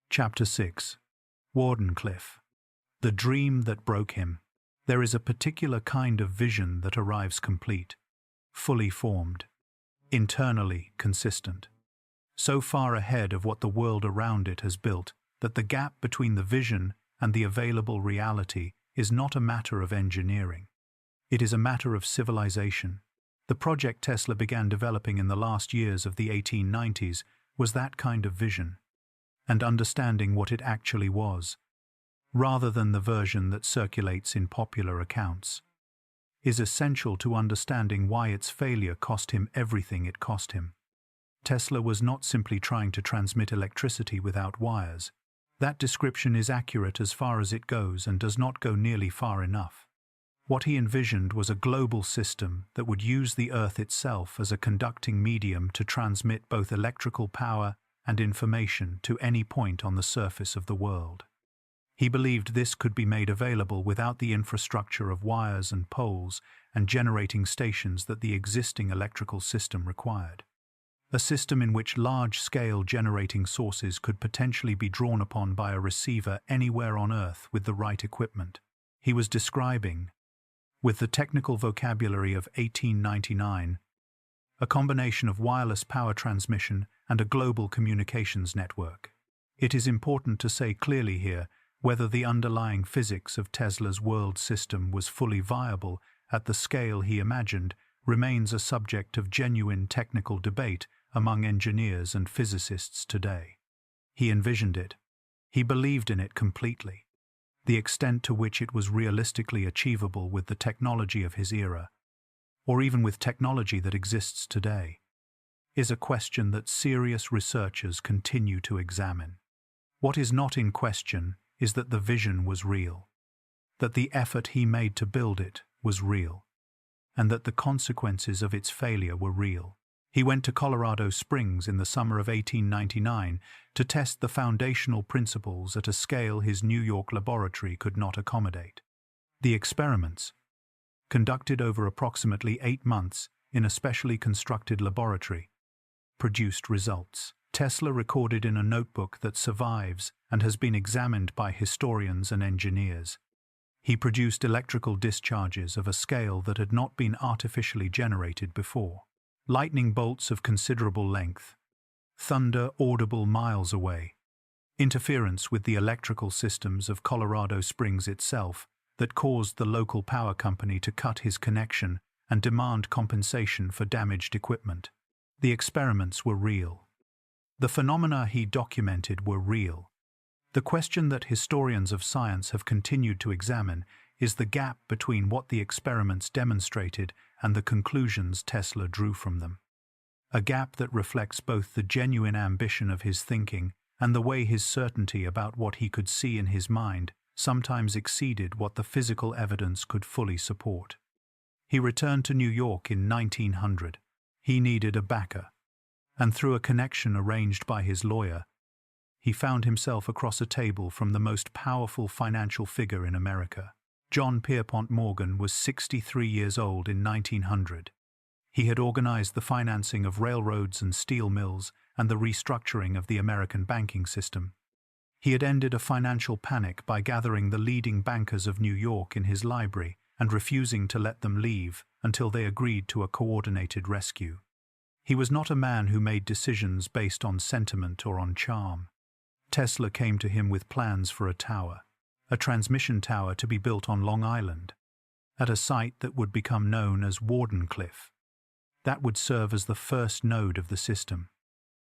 Chapter 6. Wardenclyffe. The dream that broke him. There is a particular kind of vision that arrives complete, fully formed, internally consistent, so far ahead of what the world around it has built that the gap between the vision and the available reality is not a matter of engineering. It is a matter of civilization. The project Tesla began developing in the last years of the 1890s was that kind of vision, and understanding what it actually was, rather than the version that circulates in popular accounts, is essential to understanding why its failure cost him everything it cost him. Tesla was not simply trying to transmit electricity without wires. That description is accurate as far as it goes and does not go nearly far enough. What he envisioned was a global system that would use the Earth itself as a conducting medium to transmit both electrical power and information to any point on the surface of the world. He believed this could be made available without the infrastructure of wires and poles and generating stations that the existing electrical system required. A system in which large-scale generating sources could potentially be drawn upon by a receiver anywhere on Earth with the right equipment. He was describing, with the technical vocabulary of 1899, a combination of wireless power transmission and a global communications network. It is important to say clearly here whether the underlying physics of Tesla's world system was fully viable at the scale he imagined remains a subject of genuine technical debate among engineers and physicists today. He envisioned it. He believed in it completely. The extent to which it was realistically achievable with the technology of his era, or even with technology that exists today, is a question that serious researchers continue to examine. What is not in question is that the vision was real, that the effort he made to build it was real, and that the consequences of its failure were real. He went to Colorado Springs in the summer of 1899 to test the foundational principles at a scale his New York laboratory could not accommodate. The experiments, conducted over approximately 8 months in a specially constructed laboratory, produced results. Tesla recorded in a notebook that survives and has been examined by historians and engineers. He produced electrical discharges of a scale that had not been artificially generated before. Lightning bolts of considerable length, thunder audible miles away, interference with the electrical systems of Colorado Springs itself that caused the local power company to cut his connection and demand compensation for damaged equipment. The experiments were real. The phenomena he documented were real. The question that historians of science have continued to examine is the gap between what the experiments demonstrated and the conclusions Tesla drew from them. A gap that reflects both the genuine ambition of his thinking and the way his certainty about what he could see in his mind sometimes exceeded what the physical evidence could fully support. He returned to New York in 1900. He needed a backer, and through a connection arranged by his lawyer, he found himself across a table from the most powerful financial figure in America. John Pierpont Morgan was 63 years old in 1900. He had organized the financing of railroads and steel mills and the restructuring of the American banking system. He had ended a financial panic by gathering the leading bankers of New York in his library and refusing to let them leave until they agreed to a coordinated rescue. He was not a man who made decisions based on sentiment or on charm. Tesla came to him with plans for a tower, a transmission tower to be built on Long Island, at a site that would become known as Wardenclyffe. That would serve as the first node of the system.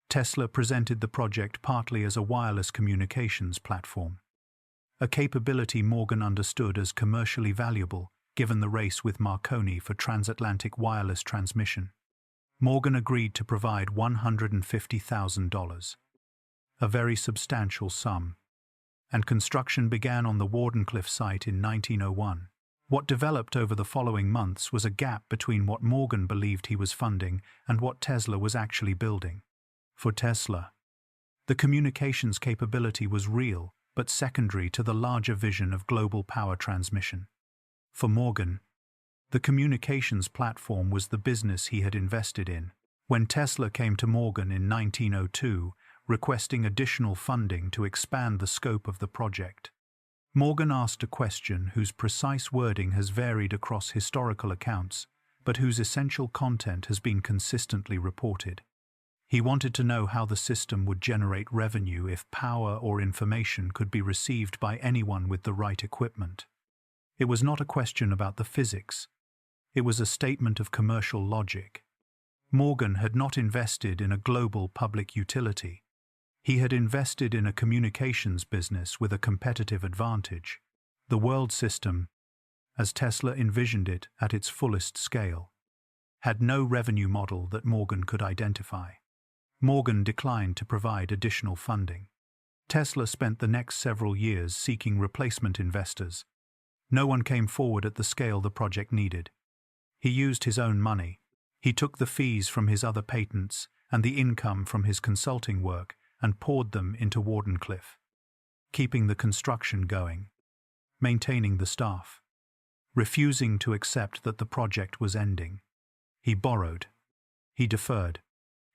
Tesla presented the project partly as a wireless communications platform, a capability Morgan understood as commercially valuable given the race with Marconi for transatlantic wireless transmission. Morgan agreed to provide $150,000, a very substantial sum, and construction began on the Wardenclyffe site in 1901. What developed over the following months was a gap between what Morgan believed he was funding and what Tesla was actually building. For Tesla, the communications capability was real but secondary to the larger vision of global power transmission. For Morgan, the communications platform was the business he had invested in. When Tesla came to Morgan in 1902, requesting additional funding to expand the scope of the project, Morgan asked a question whose precise wording has varied across historical accounts, but whose essential content has been consistently reported. He wanted to know how the system would generate revenue if power or information could be received by anyone with the right equipment. It was not a question about the physics. It was a statement of commercial logic. Morgan had not invested in a global public utility. He had invested in a communications business with a competitive advantage. The world system, as Tesla envisioned it at its fullest scale, had no revenue model that Morgan could identify. Morgan declined to provide additional funding. Tesla spent the next several years seeking replacement investors. No one came forward at the scale the project needed. He used his own money. He took the fees from his other patents and the income from his consulting work and poured them into Wardenclyffe, keeping the construction going, maintaining the staff, refusing to accept that the project was ending. He borrowed. He deferred.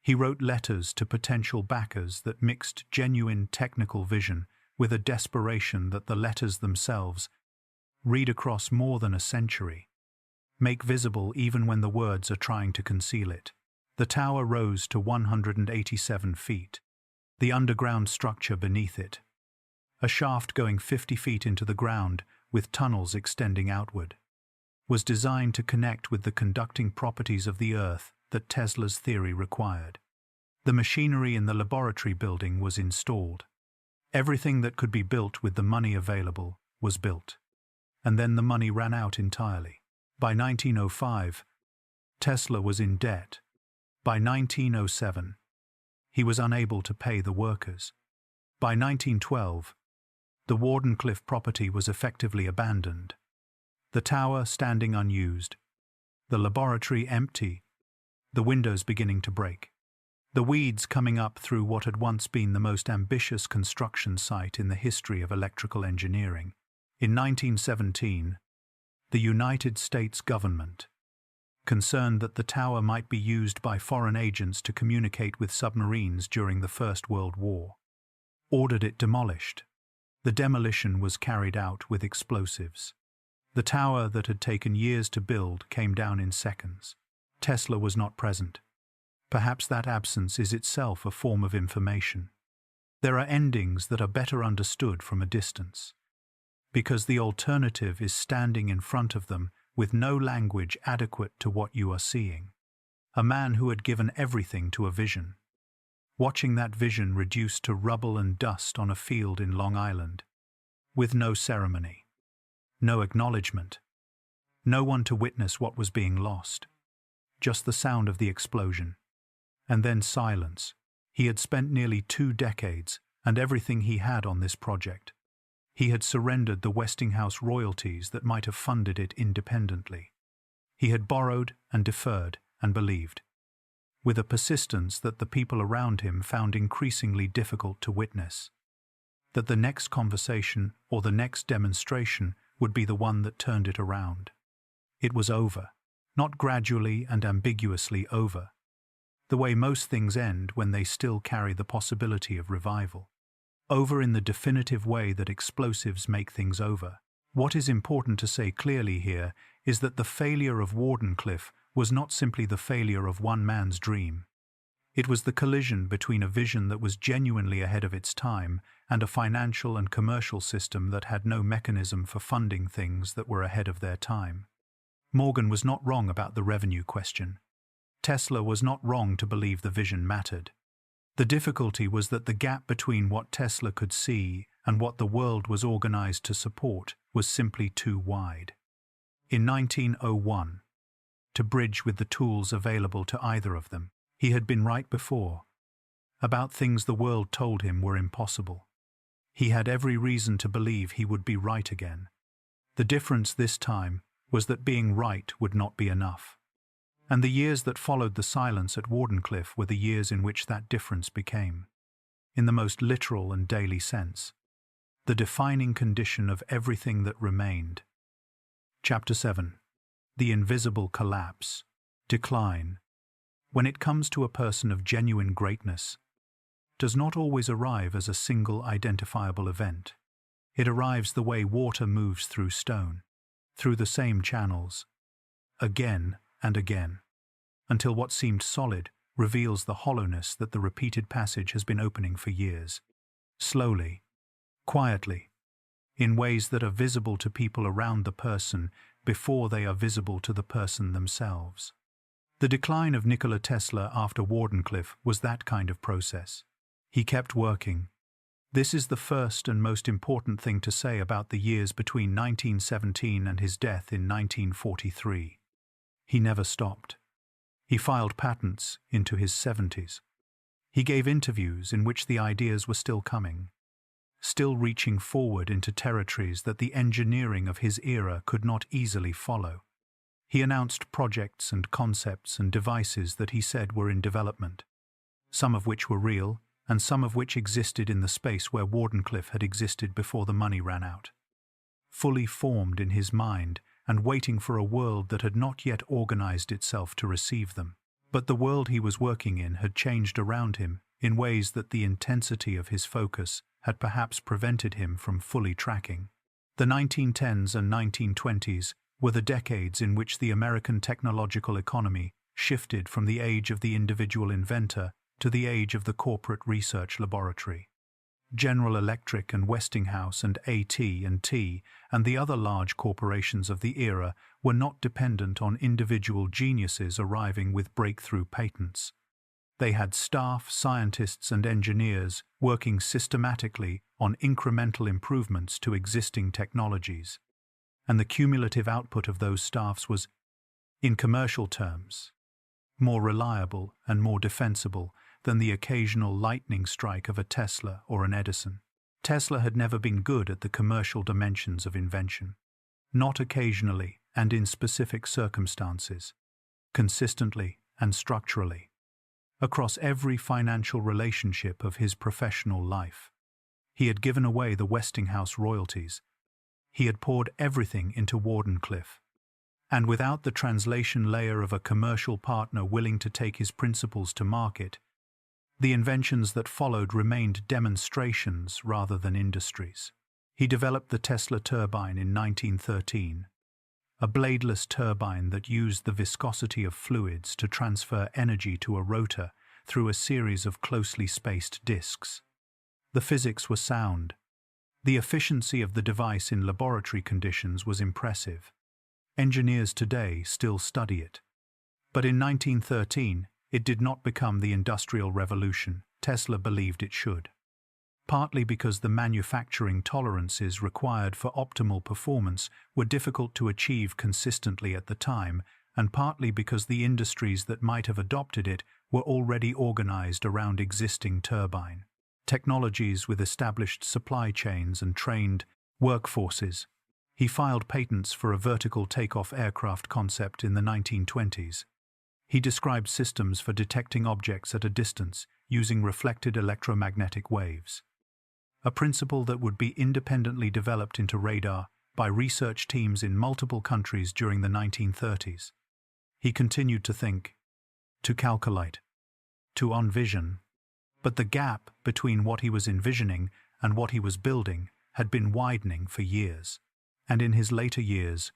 He wrote letters to potential backers that mixed genuine technical vision with a desperation that the letters themselves read across more than a century, make visible even when the words are trying to conceal it. The tower rose to 187 feet. The underground structure beneath it, a shaft going 50 feet into the ground with tunnels extending outward, was designed to connect with the conducting properties of the Earth that Tesla's theory required. The machinery in the laboratory building was installed. Everything that could be built with the money available was built. And then the money ran out entirely. By 1905, Tesla was in debt. By 1907, he was unable to pay the workers. By 1912, the Wardenclyffe property was effectively abandoned. The tower standing unused, the laboratory empty, the windows beginning to break. The weeds coming up through what had once been the most ambitious construction site in the history of electrical engineering. In 1917, the United States government, concerned that the tower might be used by foreign agents to communicate with submarines during the First World War, ordered it demolished. The demolition was carried out with explosives. The tower that had taken years to build came down in seconds. Tesla was not present. Perhaps that absence is itself a form of information. There are endings that are better understood from a distance, because the alternative is standing in front of them with no language adequate to what you are seeing. A man who had given everything to a vision, watching that vision reduced to rubble and dust on a field in Long Island, with no ceremony, no acknowledgement, no one to witness what was being lost, just the sound of the explosion. And then silence. He had spent nearly 2 decades and everything he had on this project. He had surrendered the Westinghouse royalties that might have funded it independently. He had borrowed and deferred and believed, with a persistence that the people around him found increasingly difficult to witness, that the next conversation or the next demonstration would be the one that turned it around. It was over, not gradually and ambiguously over, the way most things end when they still carry the possibility of revival. Over in the definitive way that explosives make things over. What is important to say clearly here is that the failure of Wardenclyffe was not simply the failure of one man's dream. It was the collision between a vision that was genuinely ahead of its time and a financial and commercial system that had no mechanism for funding things that were ahead of their time. Morgan was not wrong about the revenue question. Tesla was not wrong to believe the vision mattered. The difficulty was that the gap between what Tesla could see and what the world was organized to support was simply too wide. In 1901, to bridge with the tools available to either of them, he had been right before, about things the world told him were impossible. He had every reason to believe he would be right again. The difference this time was that being right would not be enough. And the years that followed the silence at Wardenclyffe were the years in which that difference became, in the most literal and daily sense, the defining condition of everything that remained. Chapter 7. The invisible collapse, decline, when it comes to a person of genuine greatness, does not always arrive as a single identifiable event. It arrives the way water moves through stone, through the same channels, again and again, until what seemed solid reveals the hollowness that the repeated passage has been opening for years. Slowly, quietly, in ways that are visible to people around the person before they are visible to the person themselves. The decline of Nikola Tesla after Wardenclyffe was that kind of process. He kept working. This is the first and most important thing to say about the years between 1917 and his death in 1943. He never stopped. He filed patents into his 70s. He gave interviews in which the ideas were still coming, still reaching forward into territories that the engineering of his era could not easily follow. He announced projects and concepts and devices that he said were in development, some of which were real and some of which existed in the space where Wardenclyffe had existed before the money ran out, fully formed in his mind and waiting for a world that had not yet organized itself to receive them. But the world he was working in had changed around him in ways that the intensity of his focus had perhaps prevented him from fully tracking. The 1910s and 1920s were the decades in which the American technological economy shifted from the age of the individual inventor to the age of the corporate research laboratory. General Electric and Westinghouse and AT&T and the other large corporations of the era were not dependent on individual geniuses arriving with breakthrough patents. They had staff, scientists and engineers working systematically on incremental improvements to existing technologies, and the cumulative output of those staffs was, in commercial terms, more reliable and more defensible than the occasional lightning strike of a Tesla or an Edison. Tesla had never been good at the commercial dimensions of invention. Not occasionally and in specific circumstances, consistently and structurally, across every financial relationship of his professional life. He had given away the Westinghouse royalties. He had poured everything into Wardenclyffe. And without the translation layer of a commercial partner willing to take his principles to market, the inventions that followed remained demonstrations rather than industries. He developed the Tesla turbine in 1913, a bladeless turbine that used the viscosity of fluids to transfer energy to a rotor through a series of closely spaced disks. The physics were sound. The efficiency of the device in laboratory conditions was impressive. Engineers today still study it. But in 1913, it did not become the Industrial Revolution Tesla believed it should. Partly because the manufacturing tolerances required for optimal performance were difficult to achieve consistently at the time, and partly because the industries that might have adopted it were already organized around existing turbine technologies with established supply chains and trained workforces. He filed patents for a vertical takeoff aircraft concept in the 1920s. He described systems for detecting objects at a distance using reflected electromagnetic waves, a principle that would be independently developed into radar by research teams in multiple countries during the 1930s. He continued to think, to calculate, to envision, but the gap between what he was envisioning and what he was building had been widening for years. And in his later years,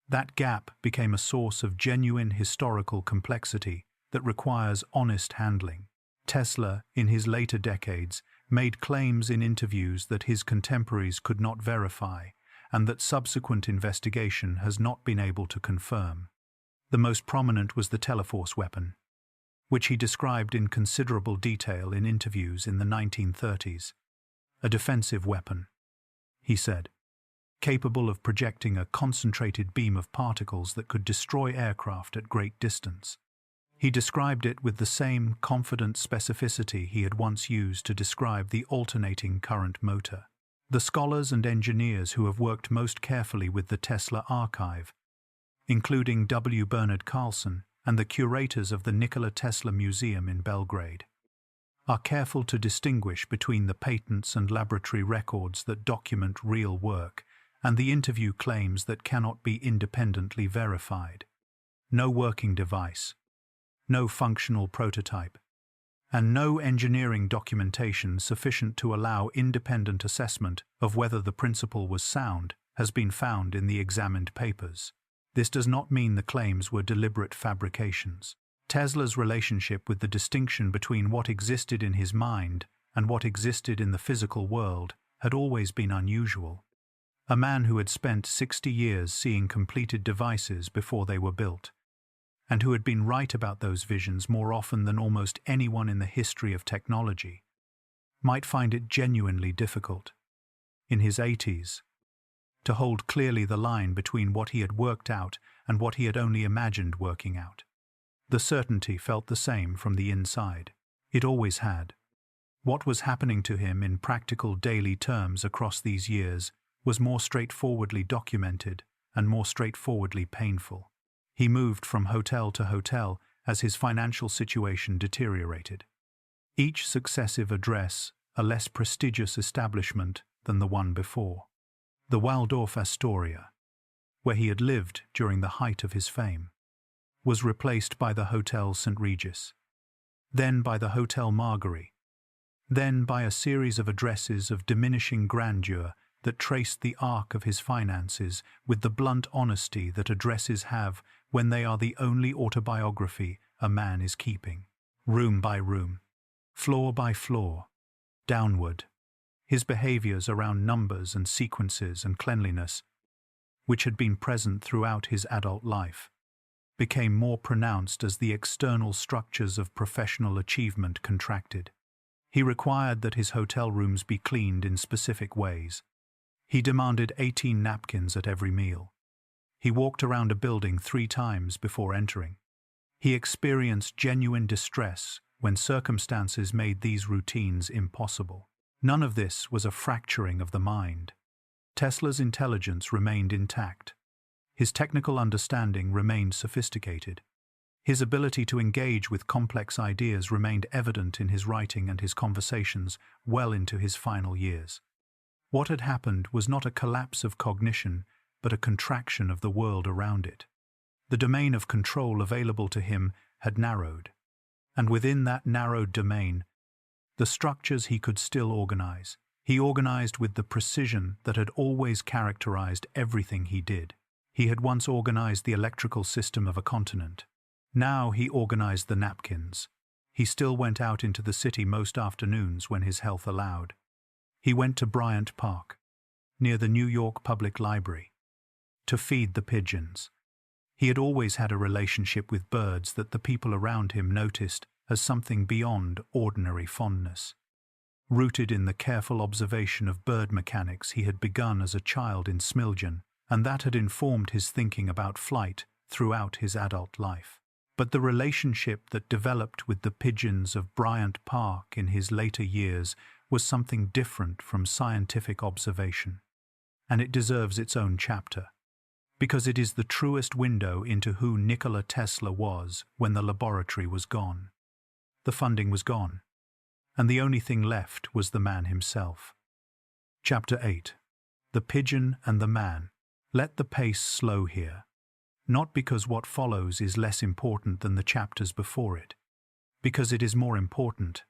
that gap became a source of genuine historical complexity that requires honest handling. Tesla, in his later decades, made claims in interviews that his contemporaries could not verify and that subsequent investigation has not been able to confirm. The most prominent was the Teleforce weapon, which he described in considerable detail in interviews in the 1930s. A defensive weapon, he said, capable of projecting a concentrated beam of particles that could destroy aircraft at great distance. He described it with the same confident specificity he had once used to describe the alternating current motor. The scholars and engineers who have worked most carefully with the Tesla archive, including W. Bernard Carlson and the curators of the Nikola Tesla Museum in Belgrade, are careful to distinguish between the patents and laboratory records that document real work and the interview claims that cannot be independently verified. No working device, no functional prototype, and no engineering documentation sufficient to allow independent assessment of whether the principle was sound has been found in the examined papers. This does not mean the claims were deliberate fabrications. Tesla's relationship with the distinction between what existed in his mind and what existed in the physical world had always been unusual. A man who had spent 60 years seeing completed devices before they were built, and who had been right about those visions more often than almost anyone in the history of technology, might find it genuinely difficult, in his 80s, to hold clearly the line between what he had worked out and what he had only imagined working out. The certainty felt the same from the inside. It always had. What was happening to him in practical daily terms across these years was more straightforwardly documented and more straightforwardly painful. He moved from hotel to hotel as his financial situation deteriorated. Each successive address a less prestigious establishment than the one before. The Waldorf Astoria, where he had lived during the height of his fame, was replaced by the Hotel St. Regis, then by the Hotel Marguerite, then by a series of addresses of diminishing grandeur that traced the arc of his finances with the blunt honesty that addresses have when they are the only autobiography a man is keeping. Room by room, floor by floor, downward, his behaviors around numbers and sequences and cleanliness, which had been present throughout his adult life, became more pronounced as the external structures of professional achievement contracted. He required that his hotel rooms be cleaned in specific ways. He demanded 18 napkins at every meal. He walked around a building 3 times before entering. He experienced genuine distress when circumstances made these routines impossible. None of this was a fracturing of the mind. Tesla's intelligence remained intact. His technical understanding remained sophisticated. His ability to engage with complex ideas remained evident in his writing and his conversations well into his final years. What had happened was not a collapse of cognition, but a contraction of the world around it. The domain of control available to him had narrowed, and within that narrowed domain, the structures he could still organize. He organized with the precision that had always characterized everything he did. He had once organized the electrical system of a continent. Now he organized the napkins. He still went out into the city most afternoons when his health allowed. He went to Bryant Park, near the New York Public Library, to feed the pigeons. He had always had a relationship with birds that the people around him noticed as something beyond ordinary fondness. Rooted in the careful observation of bird mechanics he had begun as a child in Smiljan, and that had informed his thinking about flight throughout his adult life. But the relationship that developed with the pigeons of Bryant Park in his later years was something different from scientific observation. And it deserves its own chapter, because it is the truest window into who Nikola Tesla was when the laboratory was gone. The funding was gone, and the only thing left was the man himself. Chapter 8. The Pigeon and the Man. Let the pace slow here, not because what follows is less important than the chapters before it, because it is more important.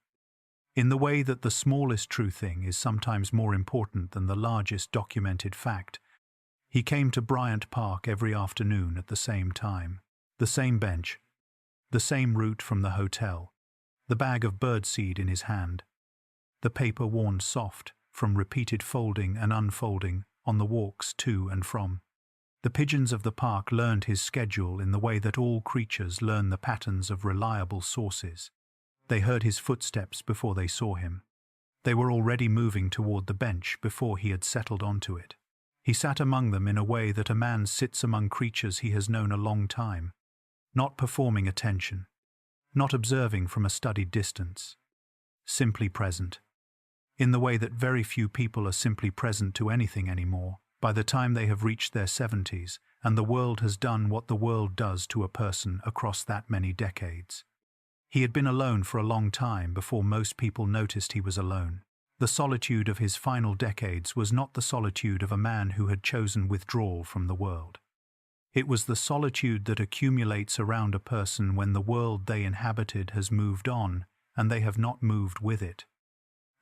In the way that the smallest true thing is sometimes more important than the largest documented fact, he came to Bryant Park every afternoon at the same time. The same bench, the same route from the hotel, the bag of birdseed in his hand, the paper worn soft from repeated folding and unfolding on the walks to and from. The pigeons of the park learned his schedule in the way that all creatures learn the patterns of reliable sources. They heard his footsteps before they saw him. They were already moving toward the bench before he had settled onto it. He sat among them in a way that a man sits among creatures he has known a long time, not performing attention, not observing from a studied distance, simply present, in the way that very few people are simply present to anything anymore, by the time they have reached their 70s, and the world has done what the world does to a person across that many decades. He had been alone for a long time before most people noticed he was alone. The solitude of his final decades was not the solitude of a man who had chosen withdrawal from the world. It was the solitude that accumulates around a person when the world they inhabited has moved on and they have not moved with it.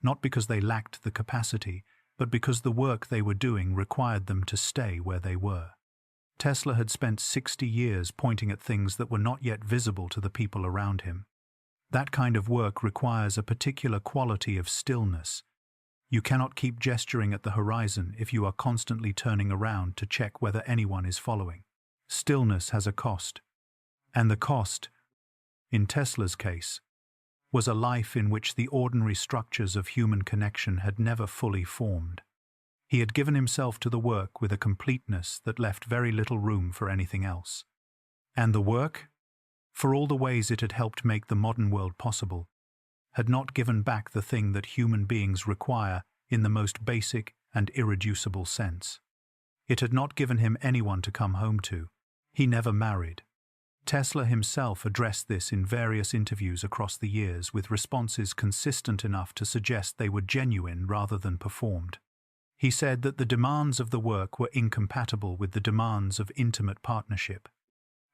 Not because they lacked the capacity, but because the work they were doing required them to stay where they were. Tesla had spent 60 years pointing at things that were not yet visible to the people around him. That kind of work requires a particular quality of stillness. You cannot keep gesturing at the horizon if you are constantly turning around to check whether anyone is following. Stillness has a cost, and the cost, in Tesla's case, was a life in which the ordinary structures of human connection had never fully formed. He had given himself to the work with a completeness that left very little room for anything else. And the work, for all the ways it had helped make the modern world possible, had not given back the thing that human beings require in the most basic and irreducible sense. It had not given him anyone to come home to. He never married. Tesla himself addressed this in various interviews across the years with responses consistent enough to suggest they were genuine rather than performed. He said that the demands of the work were incompatible with the demands of intimate partnership,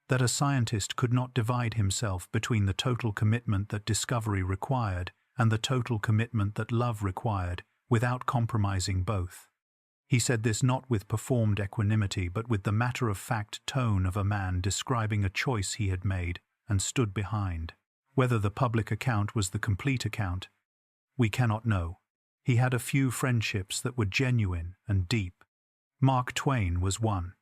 that a scientist could not divide himself between the total commitment that discovery required and the total commitment that love required without compromising both. He said this not with performed equanimity but with the matter-of-fact tone of a man describing a choice he had made and stood behind. Whether the public account was the complete account, we cannot know. He had a few friendships that were genuine and deep. Mark Twain was one.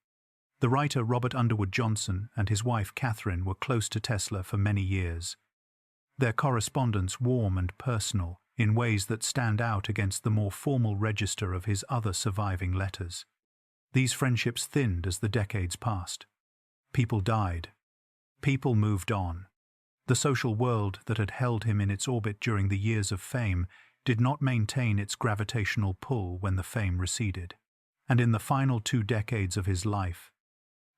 The writer Robert Underwood Johnson and his wife Catherine were close to Tesla for many years. Their correspondence warm and personal, in ways that stand out against the more formal register of his other surviving letters. These friendships thinned as the decades passed. People died. People moved on. The social world that had held him in its orbit during the years of fame did not maintain its gravitational pull when the fame receded. And in the final 2 decades of his life,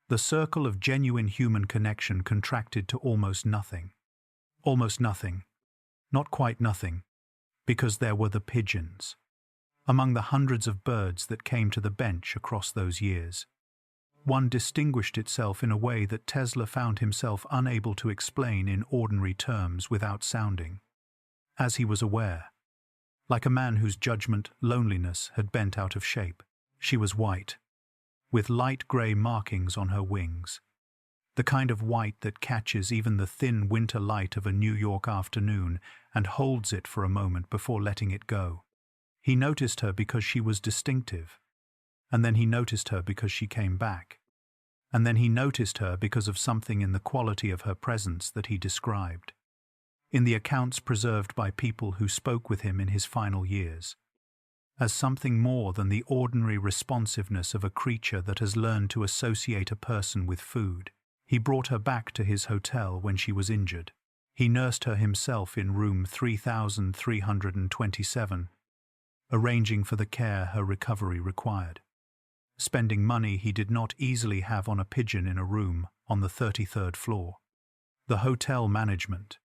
the circle of genuine human connection contracted to almost nothing. Almost nothing. Not quite nothing, because there were the pigeons. Among the hundreds of birds that came to the bench across those years, one distinguished itself in a way that Tesla found himself unable to explain in ordinary terms without sounding. As he was aware, like a man whose judgment loneliness had bent out of shape, she was white, with light grey markings on her wings, the kind of white that catches even the thin winter light of a New York afternoon and holds it for a moment before letting it go. He noticed her because she was distinctive, and then he noticed her because she came back, and then he noticed her because of something in the quality of her presence that he described, in the accounts preserved by people who spoke with him in his final years, as something more than the ordinary responsiveness of a creature that has learned to associate a person with food. He brought her back to his hotel when she was injured. He nursed her himself in room 3327, arranging for the care her recovery required, spending money he did not easily have on a pigeon in a room on the 33rd floor. The hotel management,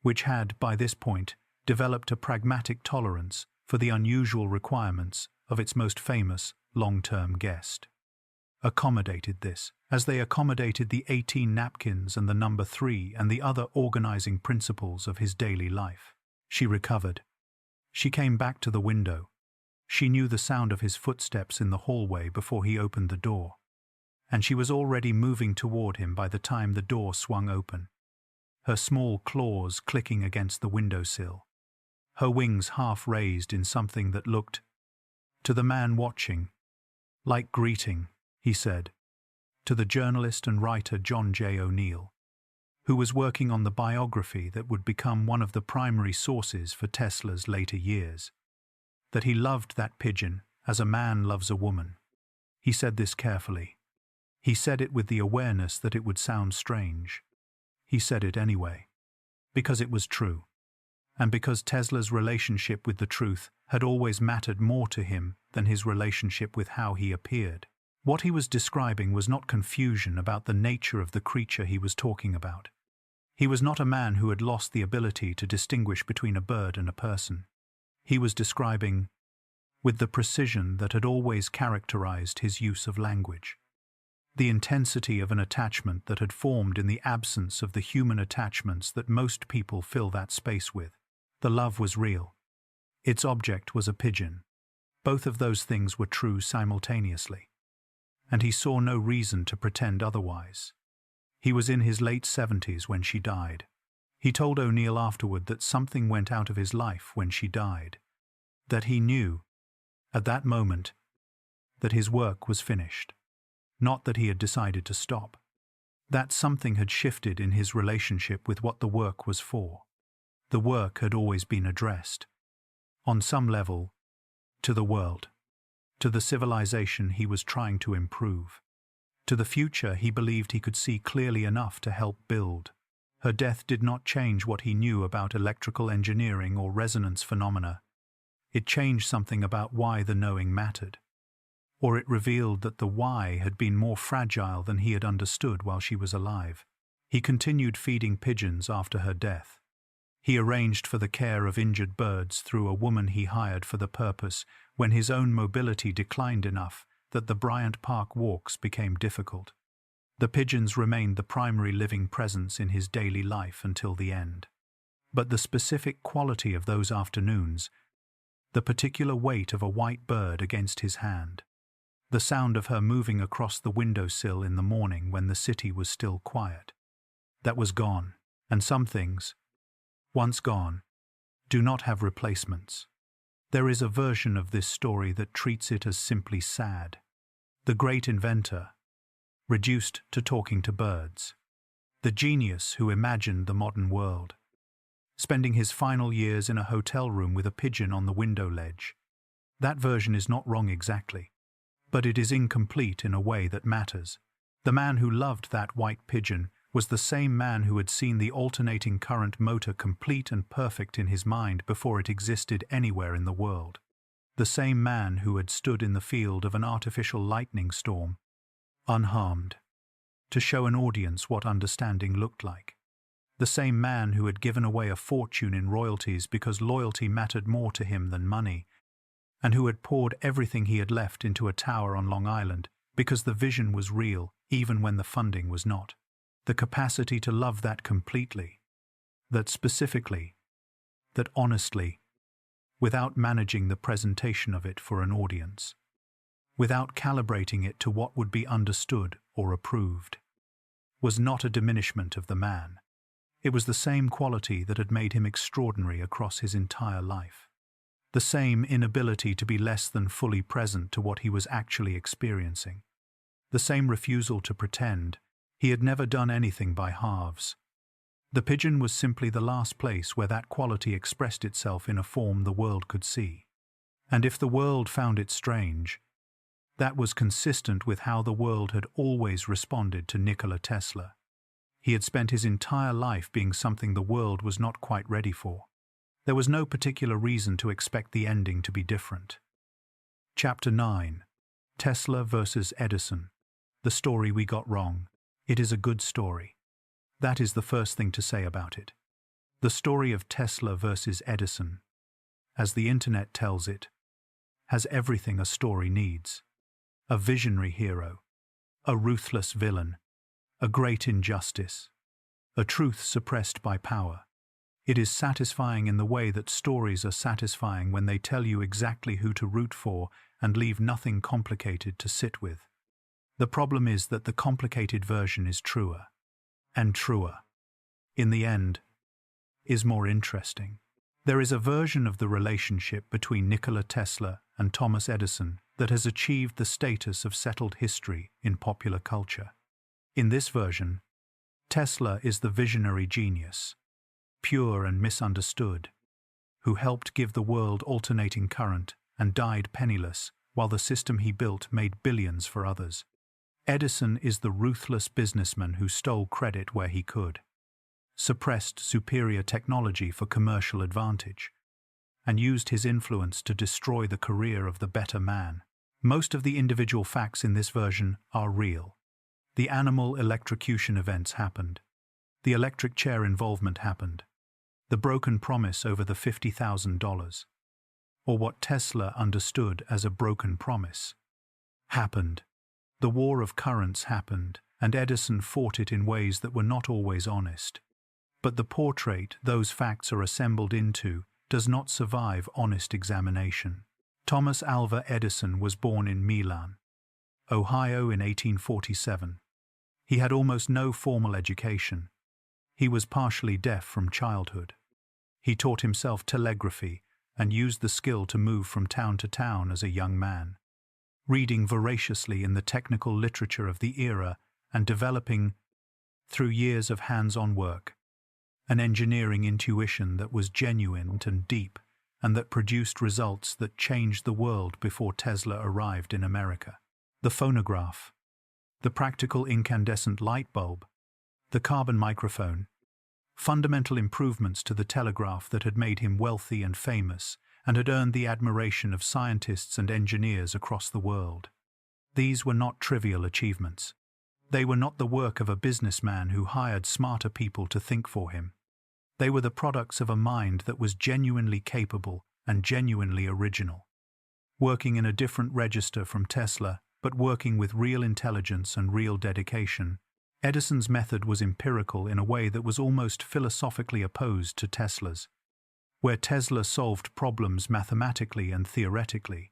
which had, by this point, developed a pragmatic tolerance for the unusual requirements of its most famous long-term guest, accommodated this, as they accommodated the 18 napkins and the number 3 and the other organizing principles of his daily life. She recovered. She came back to the window. She knew the sound of his footsteps in the hallway before he opened the door, and she was already moving toward him by the time the door swung open, her small claws clicking against the windowsill, her wings half raised in something that looked, to the man watching, like greeting, he said, to the journalist and writer John J. O'Neill, who was working on the biography that would become one of the primary sources for Tesla's later years, that he loved that pigeon as a man loves a woman. He said this carefully. He said it with the awareness that it would sound strange. He said it anyway, because it was true, and because Tesla's relationship with the truth had always mattered more to him than his relationship with how he appeared. What he was describing was not confusion about the nature of the creature he was talking about. He was not a man who had lost the ability to distinguish between a bird and a person. He was describing, with the precision that had always characterized his use of language, the intensity of an attachment that had formed in the absence of the human attachments that most people fill that space with. The love was real. Its object was a pigeon. Both of those things were true simultaneously, and he saw no reason to pretend otherwise. He was in his late 70s when she died. He told O'Neill afterward that something went out of his life when she died, that he knew, at that moment, that his work was finished, not that he had decided to stop. That something had shifted in his relationship with what the work was for. The work had always been addressed, on some level, to the world, to the civilization he was trying to improve, to the future he believed he could see clearly enough to help build. Her death did not change what he knew about electrical engineering or resonance phenomena. It changed something about why the knowing mattered. Or it revealed that the why had been more fragile than he had understood while she was alive. He continued feeding pigeons after her death. He arranged for the care of injured birds through a woman he hired for the purpose when his own mobility declined enough that the Bryant Park walks became difficult. The pigeons remained the primary living presence in his daily life until the end. But the specific quality of those afternoons, the particular weight of a white bird against his hand, the sound of her moving across the windowsill in the morning when the city was still quiet, that was gone, and some things, once gone, do not have replacements. There is a version of this story that treats it as simply sad. The great inventor, reduced to talking to birds. The genius who imagined the modern world, spending his final years in a hotel room with a pigeon on the window ledge. That version is not wrong exactly, but it is incomplete in a way that matters. The man who loved that white pigeon was the same man who had seen the alternating current motor complete and perfect in his mind before it existed anywhere in the world. The same man who had stood in the field of an artificial lightning storm, unharmed, to show an audience what understanding looked like. The same man who had given away a fortune in royalties because loyalty mattered more to him than money, and who had poured everything he had left into a tower on Long Island because the vision was real even when the funding was not. The capacity to love that completely, that specifically, that honestly, without managing the presentation of it for an audience, without calibrating it to what would be understood or approved, was not a diminishment of the man. It was the same quality that had made him extraordinary across his entire life. The same inability to be less than fully present to what he was actually experiencing. The same refusal to pretend. He had never done anything by halves. The Pigeon was simply the last place where that quality expressed itself in a form the world could see. And if the world found it strange, that was consistent with how the world had always responded to Nikola Tesla. He had spent his entire life being something the world was not quite ready for. There was no particular reason to expect the ending to be different. Chapter 9. Tesla versus Edison. The story we got wrong. It is a good story. That is the first thing to say about it. The story of Tesla versus Edison, as the internet tells it, has everything a story needs. A visionary hero, a ruthless villain, a great injustice, a truth suppressed by power. It is satisfying in the way that stories are satisfying when they tell you exactly who to root for and leave nothing complicated to sit with. The problem is that the complicated version is truer, and truer, in the end, is more interesting. There is a version of the relationship between Nikola Tesla and Thomas Edison that has achieved the status of settled history in popular culture. In this version, Tesla is the visionary genius, pure and misunderstood, who helped give the world alternating current and died penniless while the system he built made billions for others. Edison is the ruthless businessman who stole credit where he could, suppressed superior technology for commercial advantage, and used his influence to destroy the career of the better man. Most of the individual facts in this version are real. The animal electrocution events happened. The electric chair involvement happened. The broken promise over the $50,000, or what Tesla understood as a broken promise, happened. The war of currents happened, and Edison fought it in ways that were not always honest. But the portrait those facts are assembled into does not survive honest examination. Thomas Alva Edison was born in Milan, Ohio in 1847. He had almost no formal education. He was partially deaf from childhood. He taught himself telegraphy and used the skill to move from town to town as a young man, reading voraciously in the technical literature of the era and developing, through years of hands-on work, an engineering intuition that was genuine and deep and that produced results that changed the world before Tesla arrived in America. The phonograph, the practical incandescent light bulb, the carbon microphone, fundamental improvements to the telegraph that had made him wealthy and famous and had earned the admiration of scientists and engineers across the world. These were not trivial achievements. They were not the work of a businessman who hired smarter people to think for him. They were the products of a mind that was genuinely capable and genuinely original, working in a different register from Tesla, but working with real intelligence and real dedication. Edison's method was empirical in a way that was almost philosophically opposed to Tesla's. Where Tesla solved problems mathematically and theoretically,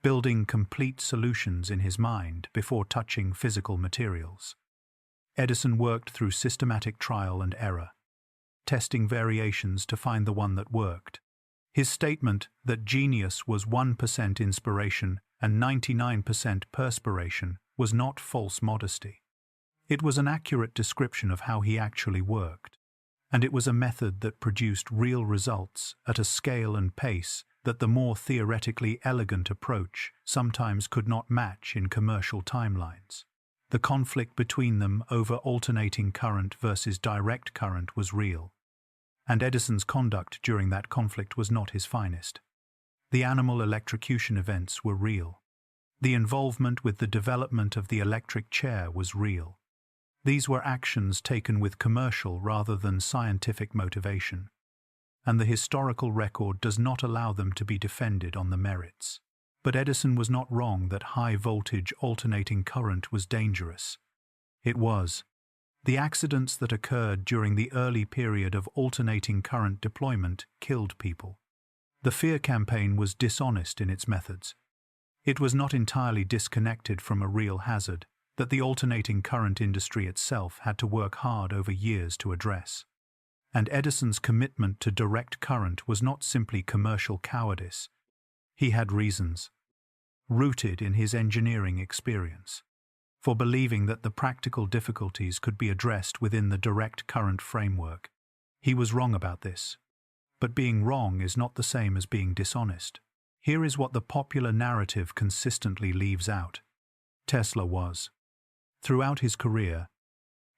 building complete solutions in his mind before touching physical materials, Edison worked through systematic trial and error, testing variations to find the one that worked. His statement that genius was 1% inspiration and 99% perspiration was not false modesty. It was an accurate description of how he actually worked, and it was a method that produced real results at a scale and pace that the more theoretically elegant approach sometimes could not match in commercial timelines. The conflict between them over alternating current versus direct current was real, and Edison's conduct during that conflict was not his finest. The animal electrocution events were real. The involvement with the development of the electric chair was real. These were actions taken with commercial rather than scientific motivation, and the historical record does not allow them to be defended on the merits. But Edison was not wrong that high-voltage alternating current was dangerous. It was. The accidents that occurred during the early period of alternating current deployment killed people. The fear campaign was dishonest in its methods. It was not entirely disconnected from a real hazard that the alternating current industry itself had to work hard over years to address. And Edison's commitment to direct current was not simply commercial cowardice. He had reasons, rooted in his engineering experience, for believing that the practical difficulties could be addressed within the direct current framework. He was wrong about this. But being wrong is not the same as being dishonest. Here is what the popular narrative consistently leaves out. Tesla was, throughout his career,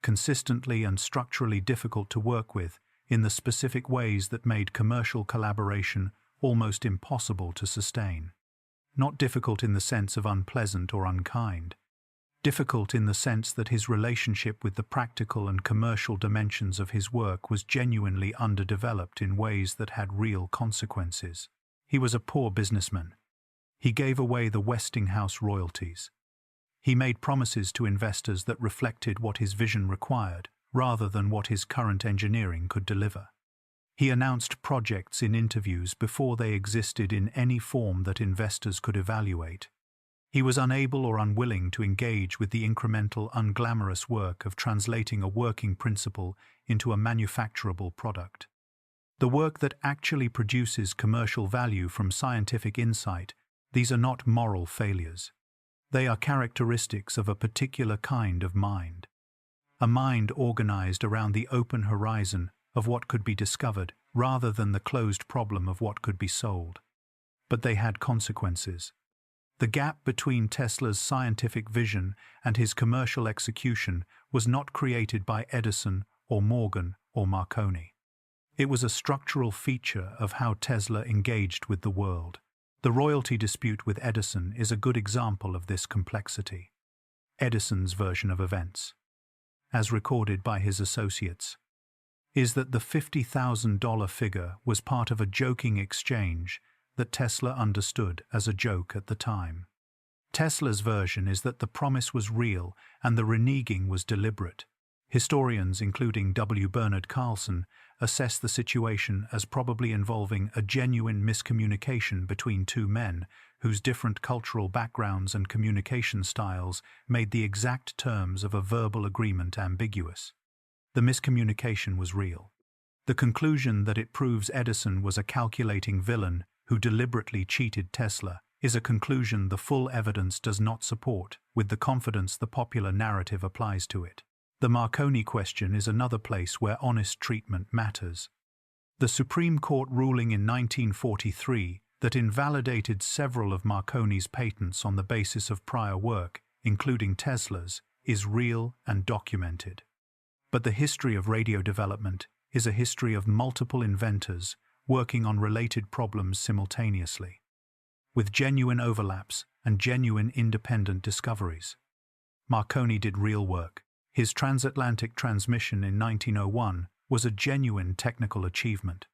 consistently and structurally difficult to work with in the specific ways that made commercial collaboration almost impossible to sustain. Not difficult in the sense of unpleasant or unkind. Difficult in the sense that his relationship with the practical and commercial dimensions of his work was genuinely underdeveloped in ways that had real consequences. He was a poor businessman. He gave away the Westinghouse royalties. He made promises to investors that reflected what his vision required, rather than what his current engineering could deliver. He announced projects in interviews before they existed in any form that investors could evaluate. He was unable or unwilling to engage with the incremental, unglamorous work of translating a working principle into a manufacturable product. The work that actually produces commercial value from scientific insight, these are not moral failures. They are characteristics of a particular kind of mind. A mind organized around the open horizon of what could be discovered rather than the closed problem of what could be sold. But they had consequences. The gap between Tesla's scientific vision and his commercial execution was not created by Edison or Morgan or Marconi. It was a structural feature of how Tesla engaged with the world. The royalty dispute with Edison is a good example of this complexity. Edison's version of events, as recorded by his associates, is that the $50,000 figure was part of a joking exchange that Tesla understood as a joke at the time. Tesla's version is that the promise was real and the reneging was deliberate. Historians, including W. Bernard Carlson, assess the situation as probably involving a genuine miscommunication between two men whose different cultural backgrounds and communication styles made the exact terms of a verbal agreement ambiguous. The miscommunication was real. The conclusion that it proves Edison was a calculating villain who deliberately cheated Tesla is a conclusion the full evidence does not support with the confidence the popular narrative applies to it. The Marconi question is another place where honest treatment matters. The Supreme Court ruling in 1943 that invalidated several of Marconi's patents on the basis of prior work, including Tesla's, is real and documented. But the history of radio development is a history of multiple inventors working on related problems simultaneously, with genuine overlaps and genuine independent discoveries. Marconi did real work. His transatlantic transmission in 1901 was a genuine technical achievement.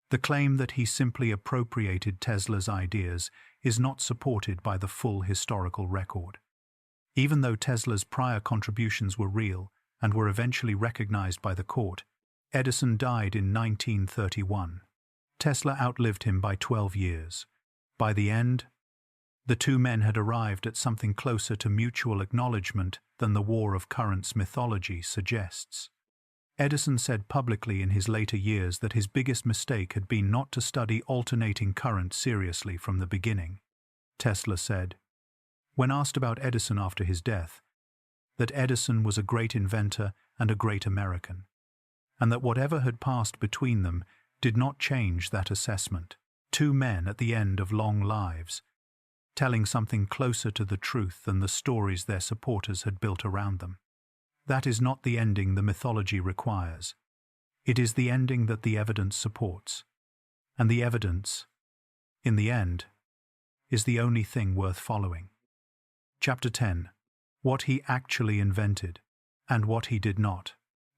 The claim that he simply appropriated Tesla's ideas is not supported by the full historical record. Even though Tesla's prior contributions were real and were eventually recognized by the court, Edison died in 1931. Tesla outlived him by 12 years. By the end, the two men had arrived at something closer to mutual acknowledgement than the war of currents mythology suggests. Edison said publicly in his later years that his biggest mistake had been not to study alternating current seriously from the beginning. Tesla said, when asked about Edison after his death, that Edison was a great inventor and a great American, and that whatever had passed between them did not change that assessment. Two men at the end of long lives. telling something closer to the truth than the stories their supporters had built around them. That is not the ending the mythology requires. It is the ending that the evidence supports. And the evidence, in the end, is the only thing worth following. Chapter 10. What he actually invented, and what he did not.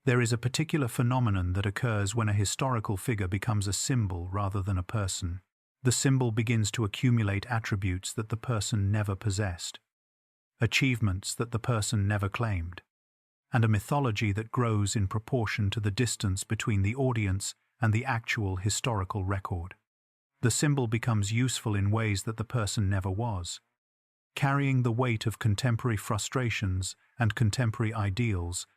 There is a particular phenomenon that occurs when a historical figure becomes a symbol rather than a person. The symbol begins to accumulate attributes that the person never possessed, achievements that the person never claimed, and a mythology that grows in proportion to the distance between the audience and the actual historical record. The symbol becomes useful in ways that the person never was, carrying the weight of contemporary frustrations and contemporary ideals,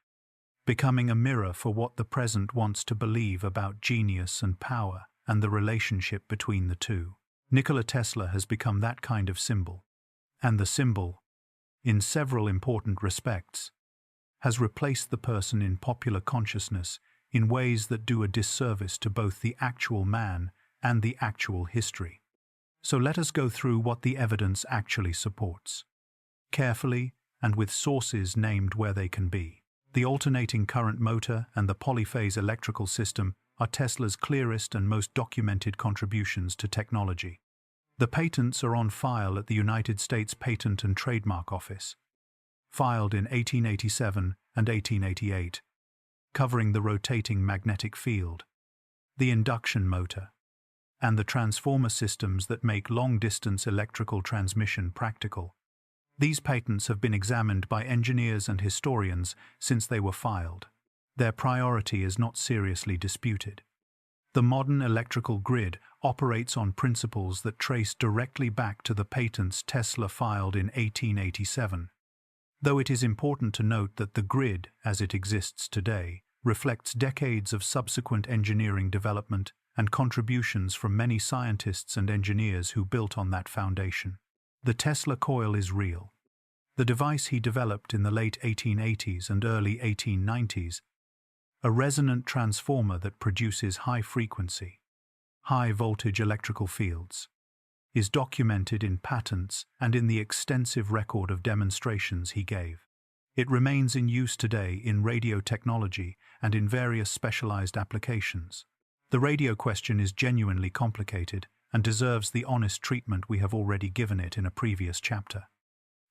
becoming a mirror for what the present wants to believe about genius and power and the relationship between the two. Nikola Tesla has become that kind of symbol, and the symbol, in several important respects, has replaced the person in popular consciousness in ways that do a disservice to both the actual man and the actual history. So let us go through what the evidence actually supports, carefully and with sources named where they can be. The alternating current motor and the polyphase electrical system are Tesla's clearest and most documented contributions to technology. The patents are on file at the United States Patent and Trademark Office, filed in 1887 and 1888, covering the rotating magnetic field, the induction motor, and the transformer systems that make long-distance electrical transmission practical. These patents have been examined by engineers and historians since they were filed. Their priority is not seriously disputed. The modern electrical grid operates on principles that trace directly back to the patents Tesla filed in 1887. Though it is important to note that the grid, as it exists today, reflects decades of subsequent engineering development and contributions from many scientists and engineers who built on that foundation. The Tesla coil is real. The device he developed in the late 1880s and early 1890s, a resonant transformer that produces high-frequency, high-voltage electrical fields, is documented in patents and in the extensive record of demonstrations he gave. It remains in use today in radio technology and in various specialized applications. The radio question is genuinely complicated and deserves the honest treatment we have already given it in a previous chapter.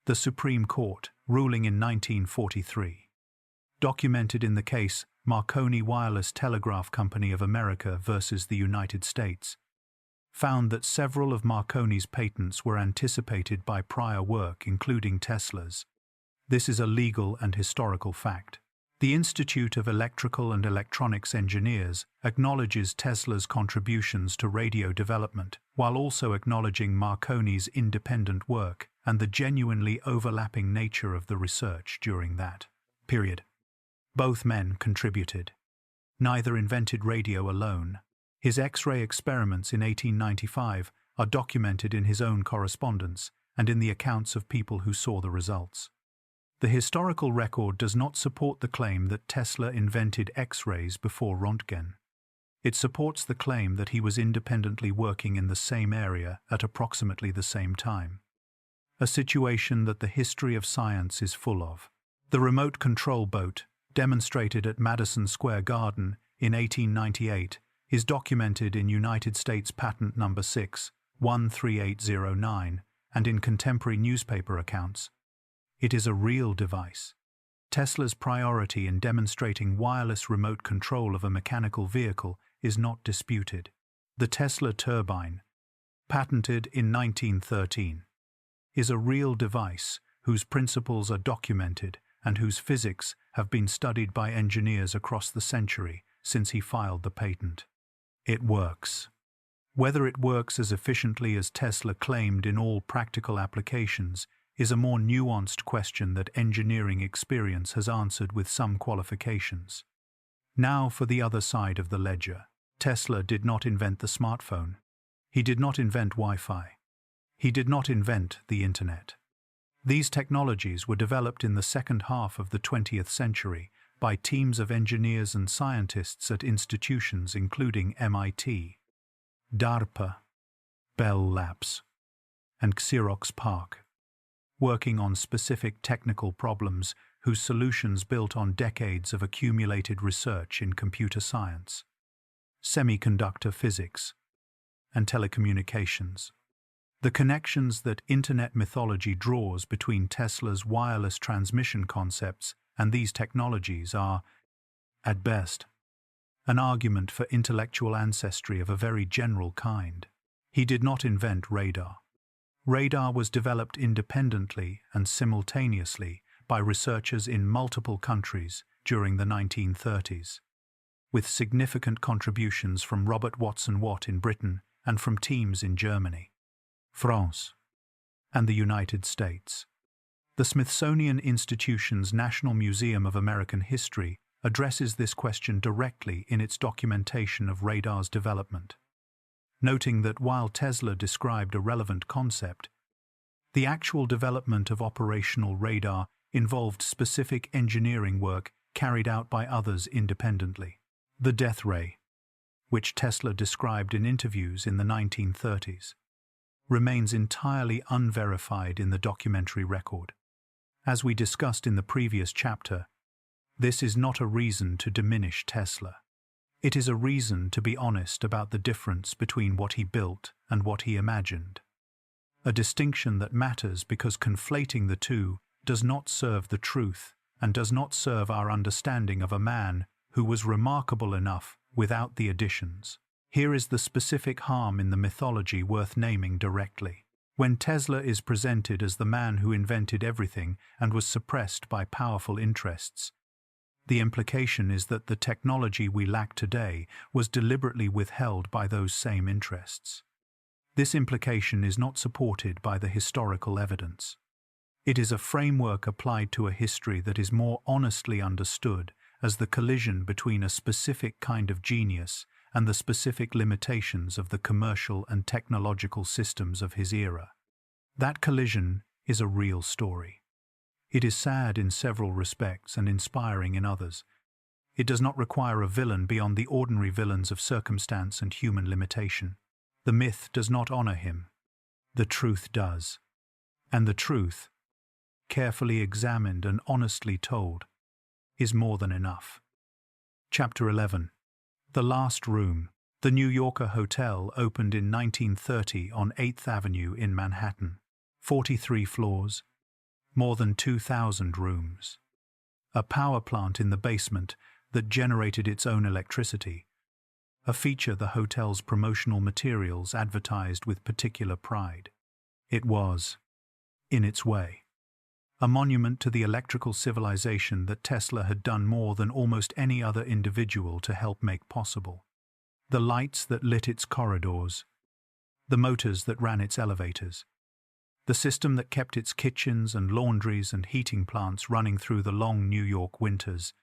The Supreme Court, ruling in 1943, documented in the case Marconi Wireless Telegraph Company of America versus the United States, found that several of Marconi's patents were anticipated by prior work, including Tesla's. This is a legal and historical fact. The Institute of Electrical and Electronics Engineers acknowledges Tesla's contributions to radio development, while also acknowledging Marconi's independent work and the genuinely overlapping nature of the research during that period. Both men contributed. Neither invented radio alone. His X-ray experiments in 1895 are documented in his own correspondence and in the accounts of people who saw the results. The historical record does not support the claim that Tesla invented X-rays before Röntgen. It supports the claim that he was independently working in the same area at approximately the same time. A situation that the history of science is full of. The remote control boat, demonstrated at Madison Square Garden in 1898, is documented in United States Patent No. 6, 13809, and in contemporary newspaper accounts. It is a real device. Tesla's priority in demonstrating wireless remote control of a mechanical vehicle is not disputed. The Tesla turbine, patented in 1913, is a real device whose principles are documented and whose physics have been studied by engineers across the century since he filed the patent. It works. Whether it works as efficiently as Tesla claimed in all practical applications is a more nuanced question that engineering experience has answered with some qualifications. Now for the other side of the ledger. Tesla did not invent the smartphone. He did not invent Wi-Fi. He did not invent the Internet. These technologies were developed in the second half of the 20th century by teams of engineers and scientists at institutions including MIT, DARPA, Bell Labs, and Xerox PARC, working on specific technical problems whose solutions built on decades of accumulated research in computer science, semiconductor physics, and telecommunications. The connections that Internet mythology draws between Tesla's wireless transmission concepts and these technologies are, at best, an argument for intellectual ancestry of a very general kind. He did not invent radar. Radar was developed independently and simultaneously by researchers in multiple countries during the 1930s, with significant contributions from Robert Watson Watt in Britain and from teams in Germany, France, and the United States. The Smithsonian Institution's National Museum of American History addresses this question directly in its documentation of radar's development, noting that while Tesla described a relevant concept, the actual development of operational radar involved specific engineering work carried out by others independently. The death ray, which Tesla described in interviews in the 1930s, remains entirely unverified in the documentary record. As we discussed in the previous chapter, this is not a reason to diminish Tesla. It is a reason to be honest about the difference between what he built and what he imagined. A distinction that matters because conflating the two does not serve the truth and does not serve our understanding of a man who was remarkable enough without the additions. Here is the specific harm in the mythology worth naming directly. When Tesla is presented as the man who invented everything and was suppressed by powerful interests, the implication is that the technology we lack today was deliberately withheld by those same interests. This implication is not supported by the historical evidence. It is a framework applied to a history that is more honestly understood as the collision between a specific kind of genius and the specific limitations of the commercial and technological systems of his era. That collision is a real story. It is sad in several respects and inspiring in others. It does not require a villain beyond the ordinary villains of circumstance and human limitation. The myth does not honor him. The truth does. And the truth, carefully examined and honestly told, is more than enough. Chapter 11. The Last Room. The New Yorker Hotel opened in 1930 on 8th Avenue in Manhattan. 43 floors, more than 2,000 rooms. A power plant in the basement that generated its own electricity, a feature the hotel's promotional materials advertised with particular pride. It was, in its way, a monument to the electrical civilization that Tesla had done more than almost any other individual to help make possible. The lights that lit its corridors, the motors that ran its elevators, the system that kept its kitchens and laundries and heating plants running through the long New York winters,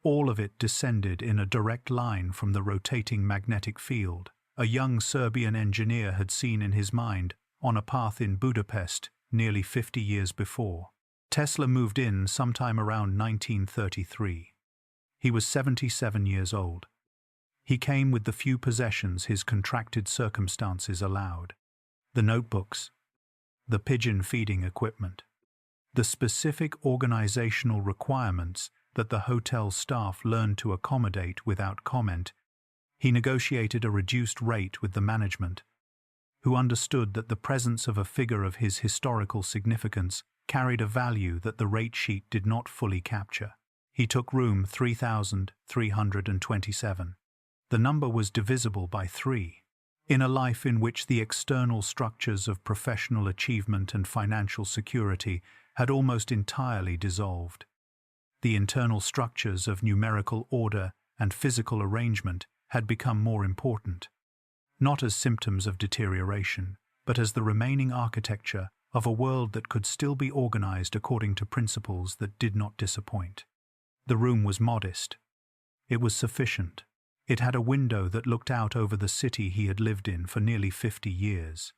all of it descended in a direct line from the rotating magnetic field a young Serbian engineer had seen in his mind on a path in Budapest nearly 50 years before. Tesla moved in sometime around 1933. He was 77 years old. He came with the few possessions his contracted circumstances allowed: the notebooks, the pigeon feeding equipment, the specific organizational requirements that the hotel staff learned to accommodate without comment. He negotiated a reduced rate with the management, who understood that the presence of a figure of his historical significance carried a value that the rate sheet did not fully capture. He took room 3,327. The number was divisible by 3. In a life in which the external structures of professional achievement and financial security had almost entirely dissolved, the internal structures of numerical order and physical arrangement had become more important, not as symptoms of deterioration, but as the remaining architecture of a world that could still be organized according to principles that did not disappoint. The room was modest. It was sufficient. It had a window that looked out over the city he had lived in for nearly 50 years.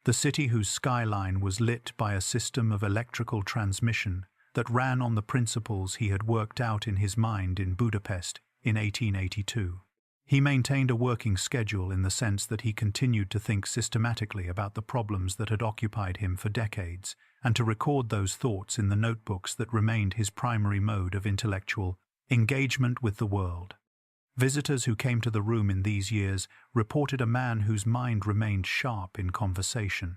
The city whose skyline was lit by a system of electrical transmission that ran on the principles he had worked out in his mind in Budapest in 1882. He maintained a working schedule in the sense that he continued to think systematically about the problems that had occupied him for decades, and to record those thoughts in the notebooks that remained his primary mode of intellectual engagement with the world. Visitors who came to the room in these years reported a man whose mind remained sharp in conversation,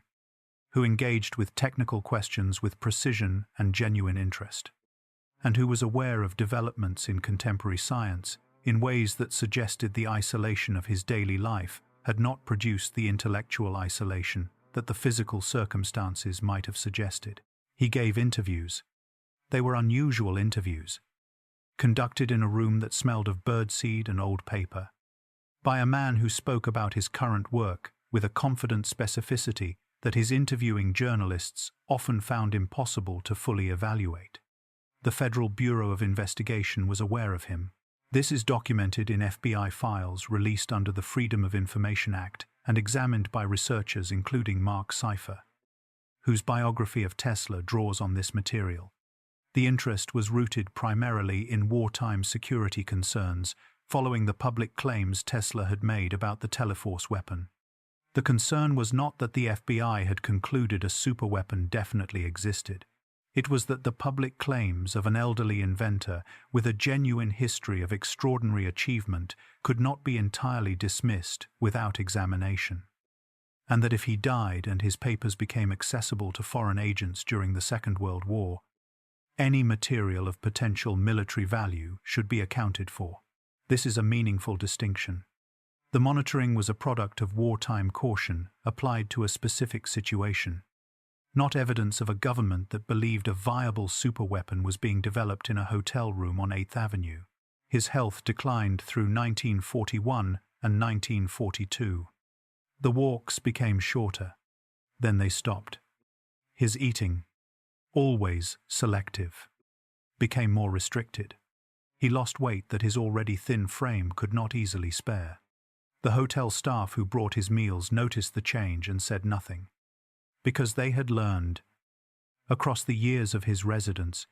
who engaged with technical questions with precision and genuine interest, and who was aware of developments in contemporary science in ways that suggested the isolation of his daily life had not produced the intellectual isolation that the physical circumstances might have suggested. He gave interviews. They were unusual interviews, conducted in a room that smelled of birdseed and old paper, by a man who spoke about his current work with a confident specificity that his interviewing journalists often found impossible to fully evaluate. The Federal Bureau of Investigation was aware of him. This is documented in FBI files released under the Freedom of Information Act and examined by researchers including Mark Cypher, whose biography of Tesla draws on this material. The interest was rooted primarily in wartime security concerns following the public claims Tesla had made about the Teleforce weapon. The concern was not that the FBI had concluded a superweapon definitely existed. It was that the public claims of an elderly inventor with a genuine history of extraordinary achievement could not be entirely dismissed without examination, and that if he died and his papers became accessible to foreign agents during the Second World War, any material of potential military value should be accounted for. This is a meaningful distinction. The monitoring was a product of wartime caution applied to a specific situation, not evidence of a government that believed a viable superweapon was being developed in a hotel room on 8th Avenue. His health declined through 1941 and 1942. The walks became shorter. Then they stopped. His eating, always selective, became more restricted. He lost weight that his already thin frame could not easily spare. The hotel staff who brought his meals noticed the change and said nothing, because they had learned, across the years of his residence,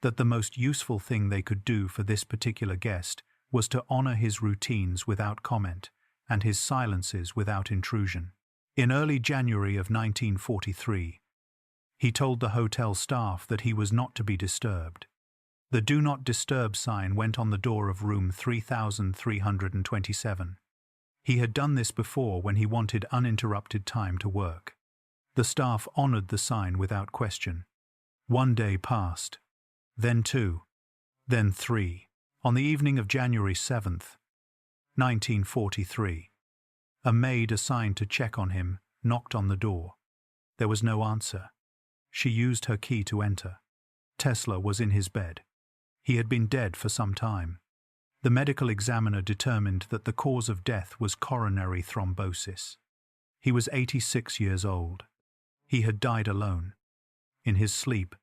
that the most useful thing they could do for this particular guest was to honor his routines without comment and his silences without intrusion. In early January of 1943, he told the hotel staff that he was not to be disturbed. The Do Not Disturb sign went on the door of room 3327. He had done this before when he wanted uninterrupted time to work. The staff honored the sign without question. 1 day passed, then 2, then 3. On the evening of January 7th, 1943, a maid assigned to check on him knocked on the door. There was no answer. She used her key to enter. Tesla was in his bed. He had been dead for some time. The medical examiner determined that the cause of death was coronary thrombosis. He was 86 years old. He had died alone, in his sleep,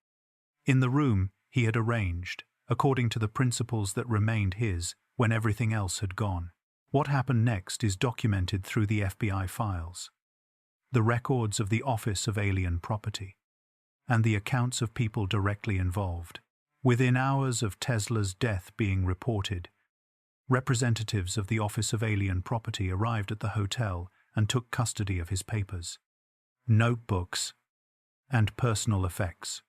in the room he had arranged, according to the principles that remained his when everything else had gone. What happened next is documented through the FBI files, the records of the Office of Alien Property, and the accounts of people directly involved. Within hours of Tesla's death being reported, representatives of the Office of Alien Property arrived at the hotel and took custody of his papers, notebooks, and personal effects.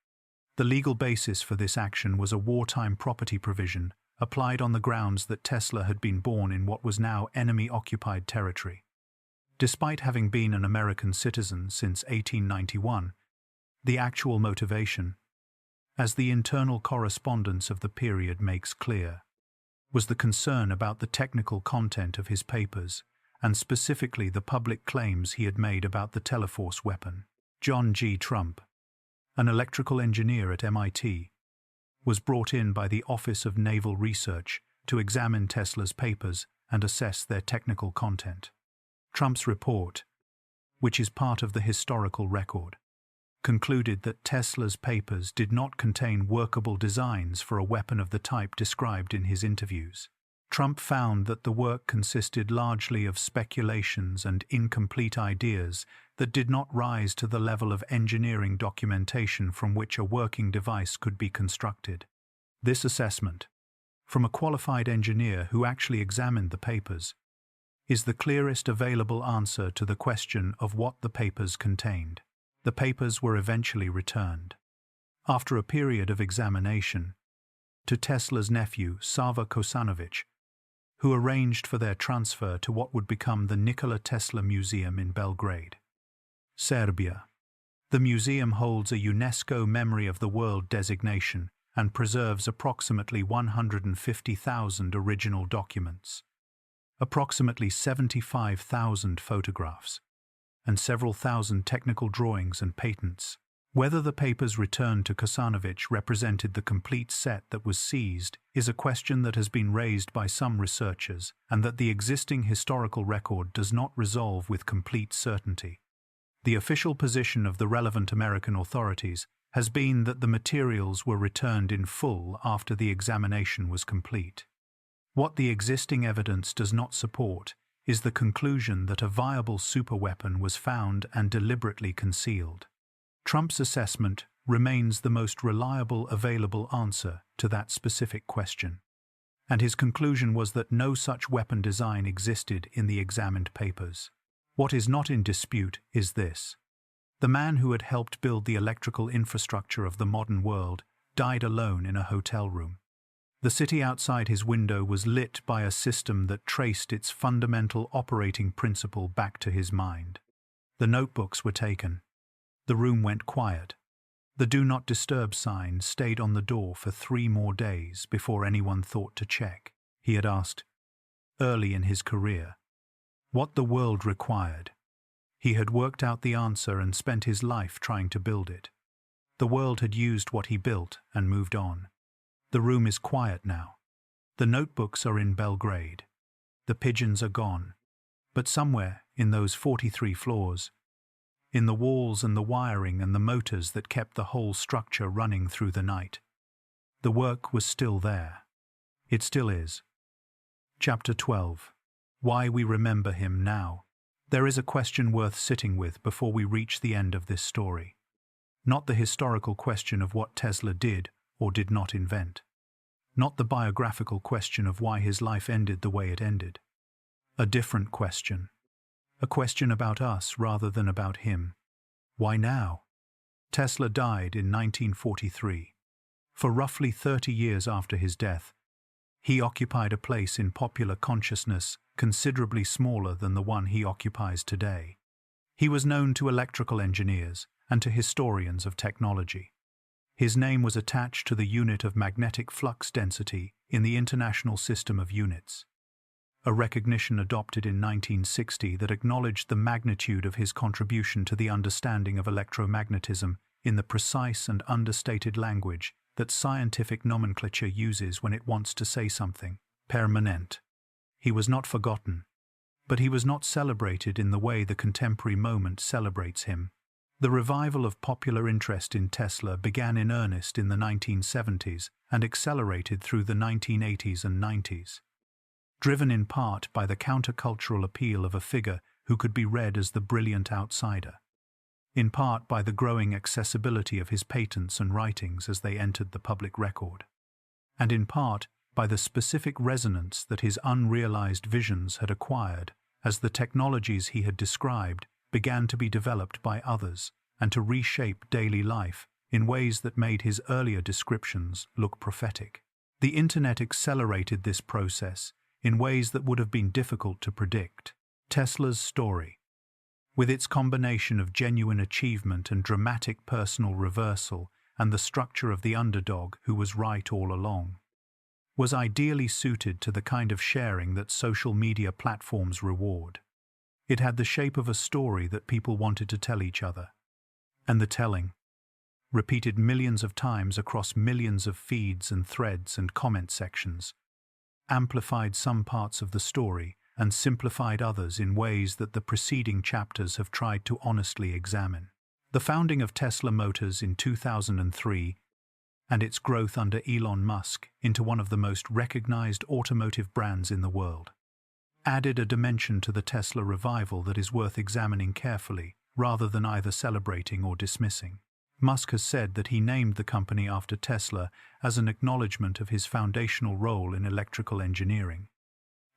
The legal basis for this action was a wartime property provision applied on the grounds that Tesla had been born in what was now enemy-occupied territory. Despite having been an American citizen since 1891, the actual motivation, as the internal correspondence of the period makes clear, was the concern about the technical content of his papers, and specifically the public claims he had made about the Teleforce weapon. John G. Trump, an electrical engineer at MIT, was brought in by the Office of Naval Research to examine Tesla's papers and assess their technical content. Trump's report, which is part of the historical record, concluded that Tesla's papers did not contain workable designs for a weapon of the type described in his interviews. Trump found that the work consisted largely of speculations and incomplete ideas that did not rise to the level of engineering documentation from which a working device could be constructed. This assessment, from a qualified engineer who actually examined the papers, is the clearest available answer to the question of what the papers contained. The papers were eventually returned, after a period of examination, to Tesla's nephew, Sava Kosanović, who arranged for their transfer to what would become the Nikola Tesla Museum in Belgrade, Serbia. The museum holds a UNESCO Memory of the World designation and preserves approximately 150,000 original documents, approximately 75,000 photographs, and several thousand technical drawings and patents. Whether the papers returned to Kosanović represented the complete set that was seized is a question that has been raised by some researchers, and that the existing historical record does not resolve with complete certainty. The official position of the relevant American authorities has been that the materials were returned in full after the examination was complete. What the existing evidence does not support is the conclusion that a viable superweapon was found and deliberately concealed. Trump's assessment remains the most reliable available answer to that specific question, and his conclusion was that no such weapon design existed in the examined papers. What is not in dispute is this: the man who had helped build the electrical infrastructure of the modern world died alone in a hotel room. The city outside his window was lit by a system that traced its fundamental operating principle back to his mind. The notebooks were taken. The room went quiet. The Do Not Disturb sign stayed on the door for 3 more days before anyone thought to check. He had asked, early in his career, what the world required. He had worked out the answer and spent his life trying to build it. The world had used what he built and moved on. The room is quiet now. The notebooks are in Belgrade. The pigeons are gone. But somewhere in those 43 floors, in the walls and the wiring and the motors that kept the whole structure running through the night, the work was still there. It still is. Chapter 12. Why we remember him now. There is a question worth sitting with before we reach the end of this story. Not the historical question of what Tesla did or did not invent. Not the biographical question of why his life ended the way it ended. A different question. A question about us rather than about him. Why now? Tesla died in 1943. For roughly 30 years after his death, he occupied a place in popular consciousness considerably smaller than the one he occupies today. He was known to electrical engineers and to historians of technology. His name was attached to the unit of magnetic flux density in the International System of Units, a recognition adopted in 1960 that acknowledged the magnitude of his contribution to the understanding of electromagnetism in the precise and understated language that scientific nomenclature uses when it wants to say something. Permanent. He was not forgotten, but he was not celebrated in the way the contemporary moment celebrates him. The revival of popular interest in Tesla began in earnest in the 1970s and accelerated through the 1980s and 90s. Driven in part by the countercultural appeal of a figure who could be read as the brilliant outsider, in part by the growing accessibility of his patents and writings as they entered the public record, and in part by the specific resonance that his unrealized visions had acquired as the technologies he had described began to be developed by others and to reshape daily life in ways that made his earlier descriptions look prophetic. The Internet accelerated this process in ways that would have been difficult to predict. Tesla's story, with its combination of genuine achievement and dramatic personal reversal and the structure of the underdog who was right all along, was ideally suited to the kind of sharing that social media platforms reward. It had the shape of a story that people wanted to tell each other, and the telling, repeated millions of times across millions of feeds and threads and comment sections, amplified some parts of the story and simplified others in ways that the preceding chapters have tried to honestly examine. The founding of Tesla Motors in 2003 and its growth under Elon Musk into one of the most recognized automotive brands in the world added a dimension to the Tesla revival that is worth examining carefully rather than either celebrating or dismissing. Musk has said that he named the company after Tesla as an acknowledgement of his foundational role in electrical engineering.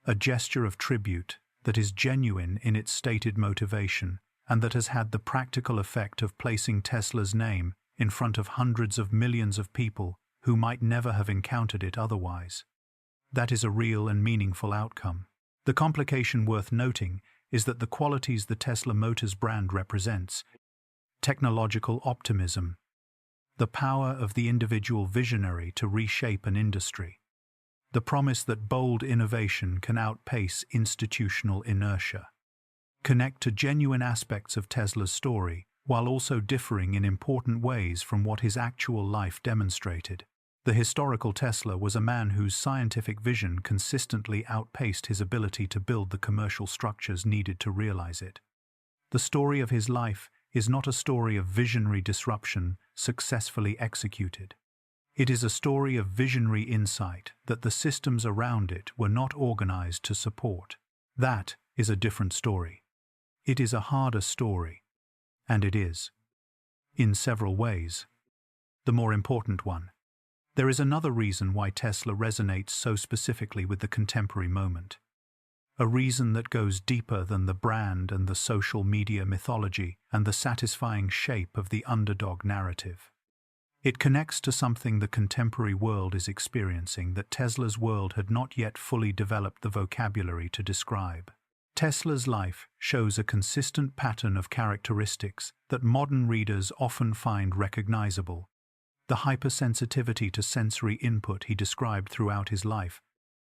A gesture of tribute that is genuine in its stated motivation and that has had the practical effect of placing Tesla's name in front of hundreds of millions of people who might never have encountered it otherwise. That is a real and meaningful outcome. The complication worth noting is that the qualities the Tesla Motors brand represents: technological optimism, the power of the individual visionary to reshape an industry, the promise that bold innovation can outpace institutional inertia, connect to genuine aspects of Tesla's story while also differing in important ways from what his actual life demonstrated. The historical Tesla was a man whose scientific vision consistently outpaced his ability to build the commercial structures needed to realize it. The story of his life is not a story of visionary disruption successfully executed. It is a story of visionary insight that the systems around it were not organized to support. That is a different story. It is a harder story, and it is, in several ways, the more important one. There is another reason why Tesla resonates so specifically with the contemporary moment. A reason that goes deeper than the brand and the social media mythology and the satisfying shape of the underdog narrative. It connects to something the contemporary world is experiencing that Tesla's world had not yet fully developed the vocabulary to describe. Tesla's life shows a consistent pattern of characteristics that modern readers often find recognizable. The hypersensitivity to sensory input he described throughout his life,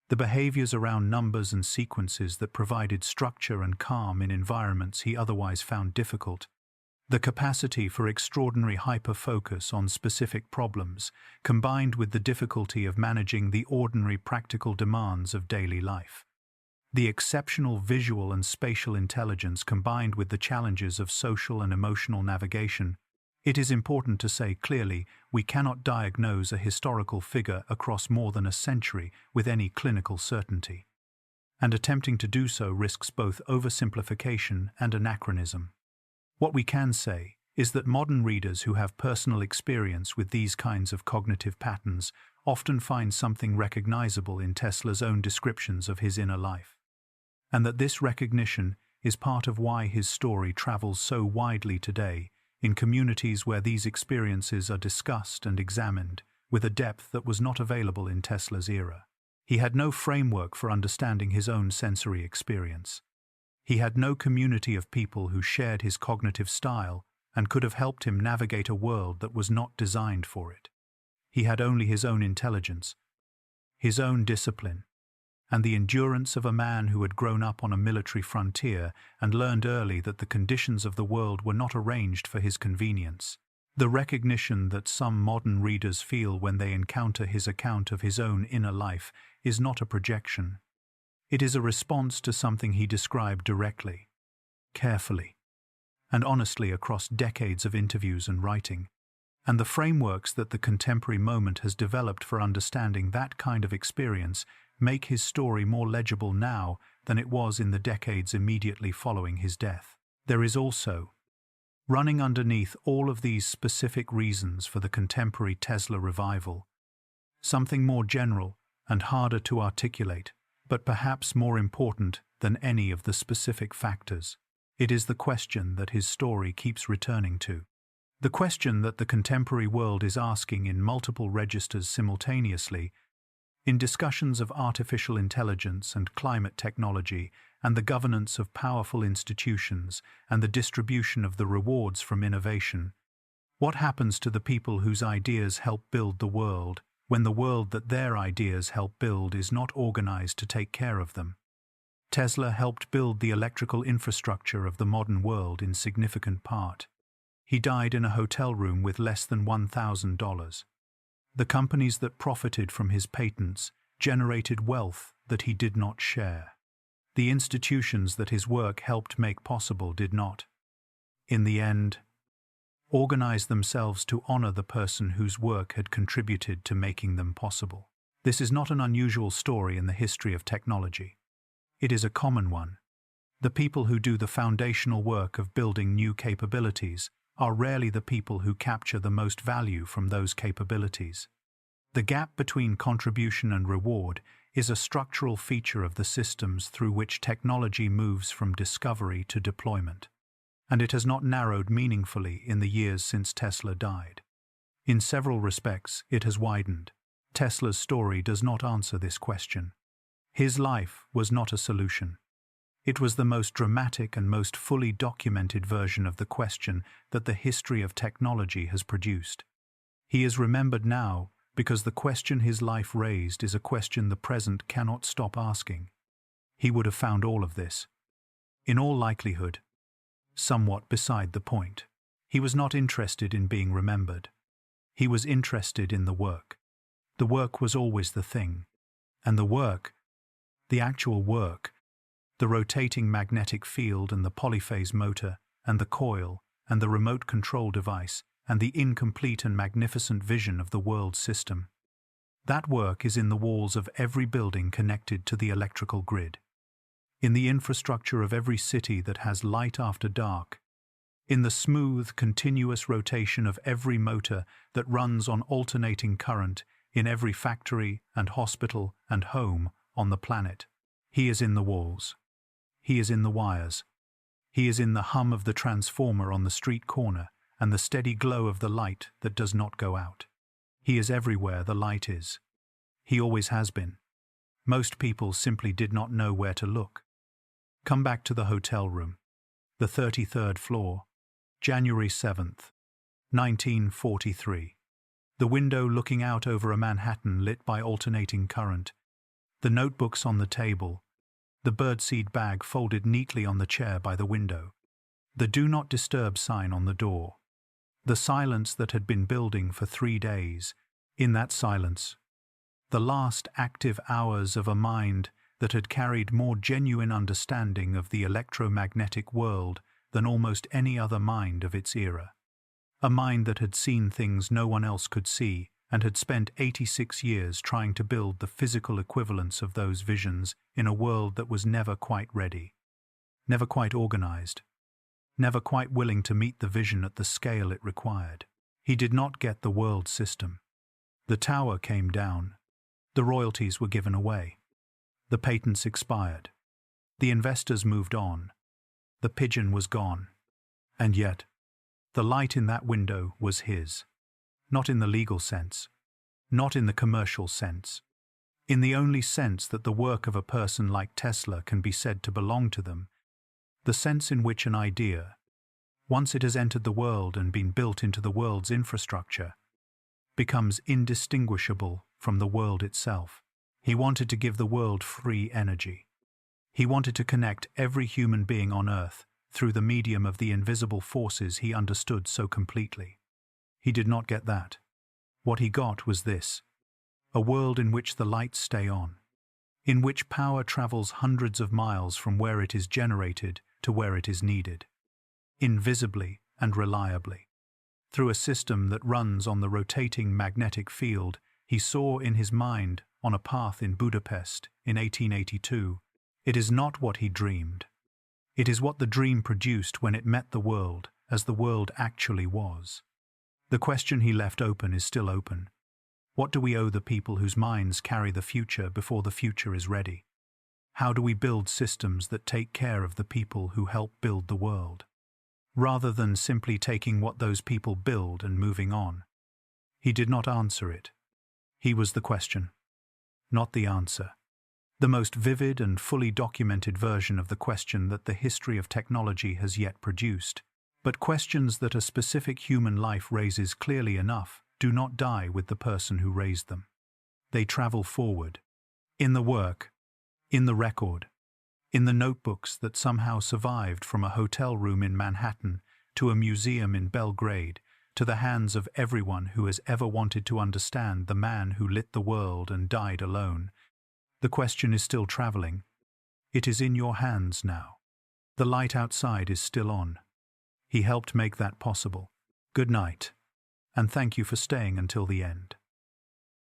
the behaviors around numbers and sequences that provided structure and calm in environments he otherwise found difficult, the capacity for extraordinary hyper-focus on specific problems, combined with the difficulty of managing the ordinary practical demands of daily life. The exceptional visual and spatial intelligence combined with the challenges of social and emotional navigation. It is important to say clearly, we cannot diagnose a historical figure across more than a century with any clinical certainty. And attempting to do so risks both oversimplification and anachronism. What we can say is that modern readers who have personal experience with these kinds of cognitive patterns often find something recognizable in Tesla's own descriptions of his inner life. And that this recognition is part of why his story travels so widely today, in communities where these experiences are discussed and examined with a depth that was not available in Tesla's era. He had no framework for understanding his own sensory experience. He had no community of people who shared his cognitive style and could have helped him navigate a world that was not designed for it. He had only his own intelligence, his own discipline, and the endurance of a man who had grown up on a military frontier and learned early that the conditions of the world were not arranged for his convenience. The recognition that some modern readers feel when they encounter his account of his own inner life is not a projection. It is a response to something he described directly, carefully, and honestly across decades of interviews and writing. And the frameworks that the contemporary moment has developed for understanding that kind of experience make his story more legible now than it was in the decades immediately following his death. There is also, running underneath all of these specific reasons for the contemporary Tesla revival, something more general and harder to articulate, but perhaps more important than any of the specific factors. It is the question that his story keeps returning to. The question that the contemporary world is asking in multiple registers simultaneously, in discussions of artificial intelligence and climate technology and the governance of powerful institutions and the distribution of the rewards from innovation. What happens to the people whose ideas help build the world when the world that their ideas help build is not organized to take care of them? Tesla helped build the electrical infrastructure of the modern world in significant part. He died in a hotel room with less than $1,000. The companies that profited from his patents generated wealth that he did not share. The institutions that his work helped make possible did not, in the end, organize themselves to honor the person whose work had contributed to making them possible. This is not an unusual story in the history of technology. It is a common one. The people who do the foundational work of building new capabilities are rarely the people who capture the most value from those capabilities. The gap between contribution and reward is a structural feature of the systems through which technology moves from discovery to deployment, and it has not narrowed meaningfully in the years since Tesla died. In several respects, it has widened. Tesla's story does not answer this question. His life was not a solution. It was the most dramatic and most fully documented version of the question that the history of technology has produced. He is remembered now because the question his life raised is a question the present cannot stop asking. He would have found all of this, in all likelihood, somewhat beside the point. He was not interested in being remembered. He was interested in the work. The work was always the thing. And the work, the actual work, the rotating magnetic field and the polyphase motor and the coil and the remote control device and the incomplete and magnificent vision of the world system. That work is in the walls of every building connected to the electrical grid, in the infrastructure of every city that has light after dark, in the smooth, continuous rotation of every motor that runs on alternating current in every factory and hospital and home on the planet. He is in the walls. He is in the wires. He is in the hum of the transformer on the street corner and the steady glow of the light that does not go out. He is everywhere the light is. He always has been. Most people simply did not know where to look. Come back to the hotel room. The 33rd floor, January 7th, 1943. The window looking out over a Manhattan lit by alternating current. The notebooks on the table. The birdseed bag folded neatly on the chair by the window. The Do Not Disturb sign on the door. The silence that had been building for 3 days. In that silence, the last active hours of a mind that had carried more genuine understanding of the electromagnetic world than almost any other mind of its era. A mind that had seen things no one else could see and had spent 86 years trying to build the physical equivalents of those visions in a world that was never quite ready, never quite organized, never quite willing to meet the vision at the scale it required. He did not get the world system. The tower came down. The royalties were given away. The patents expired. The investors moved on. The Pigeon was gone. And yet, the light in that window was his. Not in the legal sense. Not in the commercial sense. In the only sense that the work of a person like Tesla can be said to belong to them. The sense in which an idea, once it has entered the world and been built into the world's infrastructure, becomes indistinguishable from the world itself. He wanted to give the world free energy. He wanted to connect every human being on Earth through the medium of the invisible forces he understood so completely. He did not get that. What he got was this: a world in which the lights stay on, in which power travels hundreds of miles from where it is generated to where it is needed, invisibly and reliably. Through a system that runs on the rotating magnetic field he saw in his mind on a path in Budapest in 1882. It is not what he dreamed. It is what the dream produced when it met the world as the world actually was. The question he left open is still open. What do we owe the people whose minds carry the future before the future is ready? How do we build systems that take care of the people who help build the world, rather than simply taking what those people build and moving on? He did not answer it. He was the question, not the answer. The most vivid and fully documented version of the question that the history of technology has yet produced. But questions that a specific human life raises clearly enough do not die with the person who raised them. They travel forward, in the work, in the record, in the notebooks that somehow survived from a hotel room in Manhattan to a museum in Belgrade, to the hands of everyone who has ever wanted to understand the man who lit the world and died alone. The question is still traveling. It is in your hands now. The light outside is still on. He helped make that possible. Good night, and thank you for staying until the end.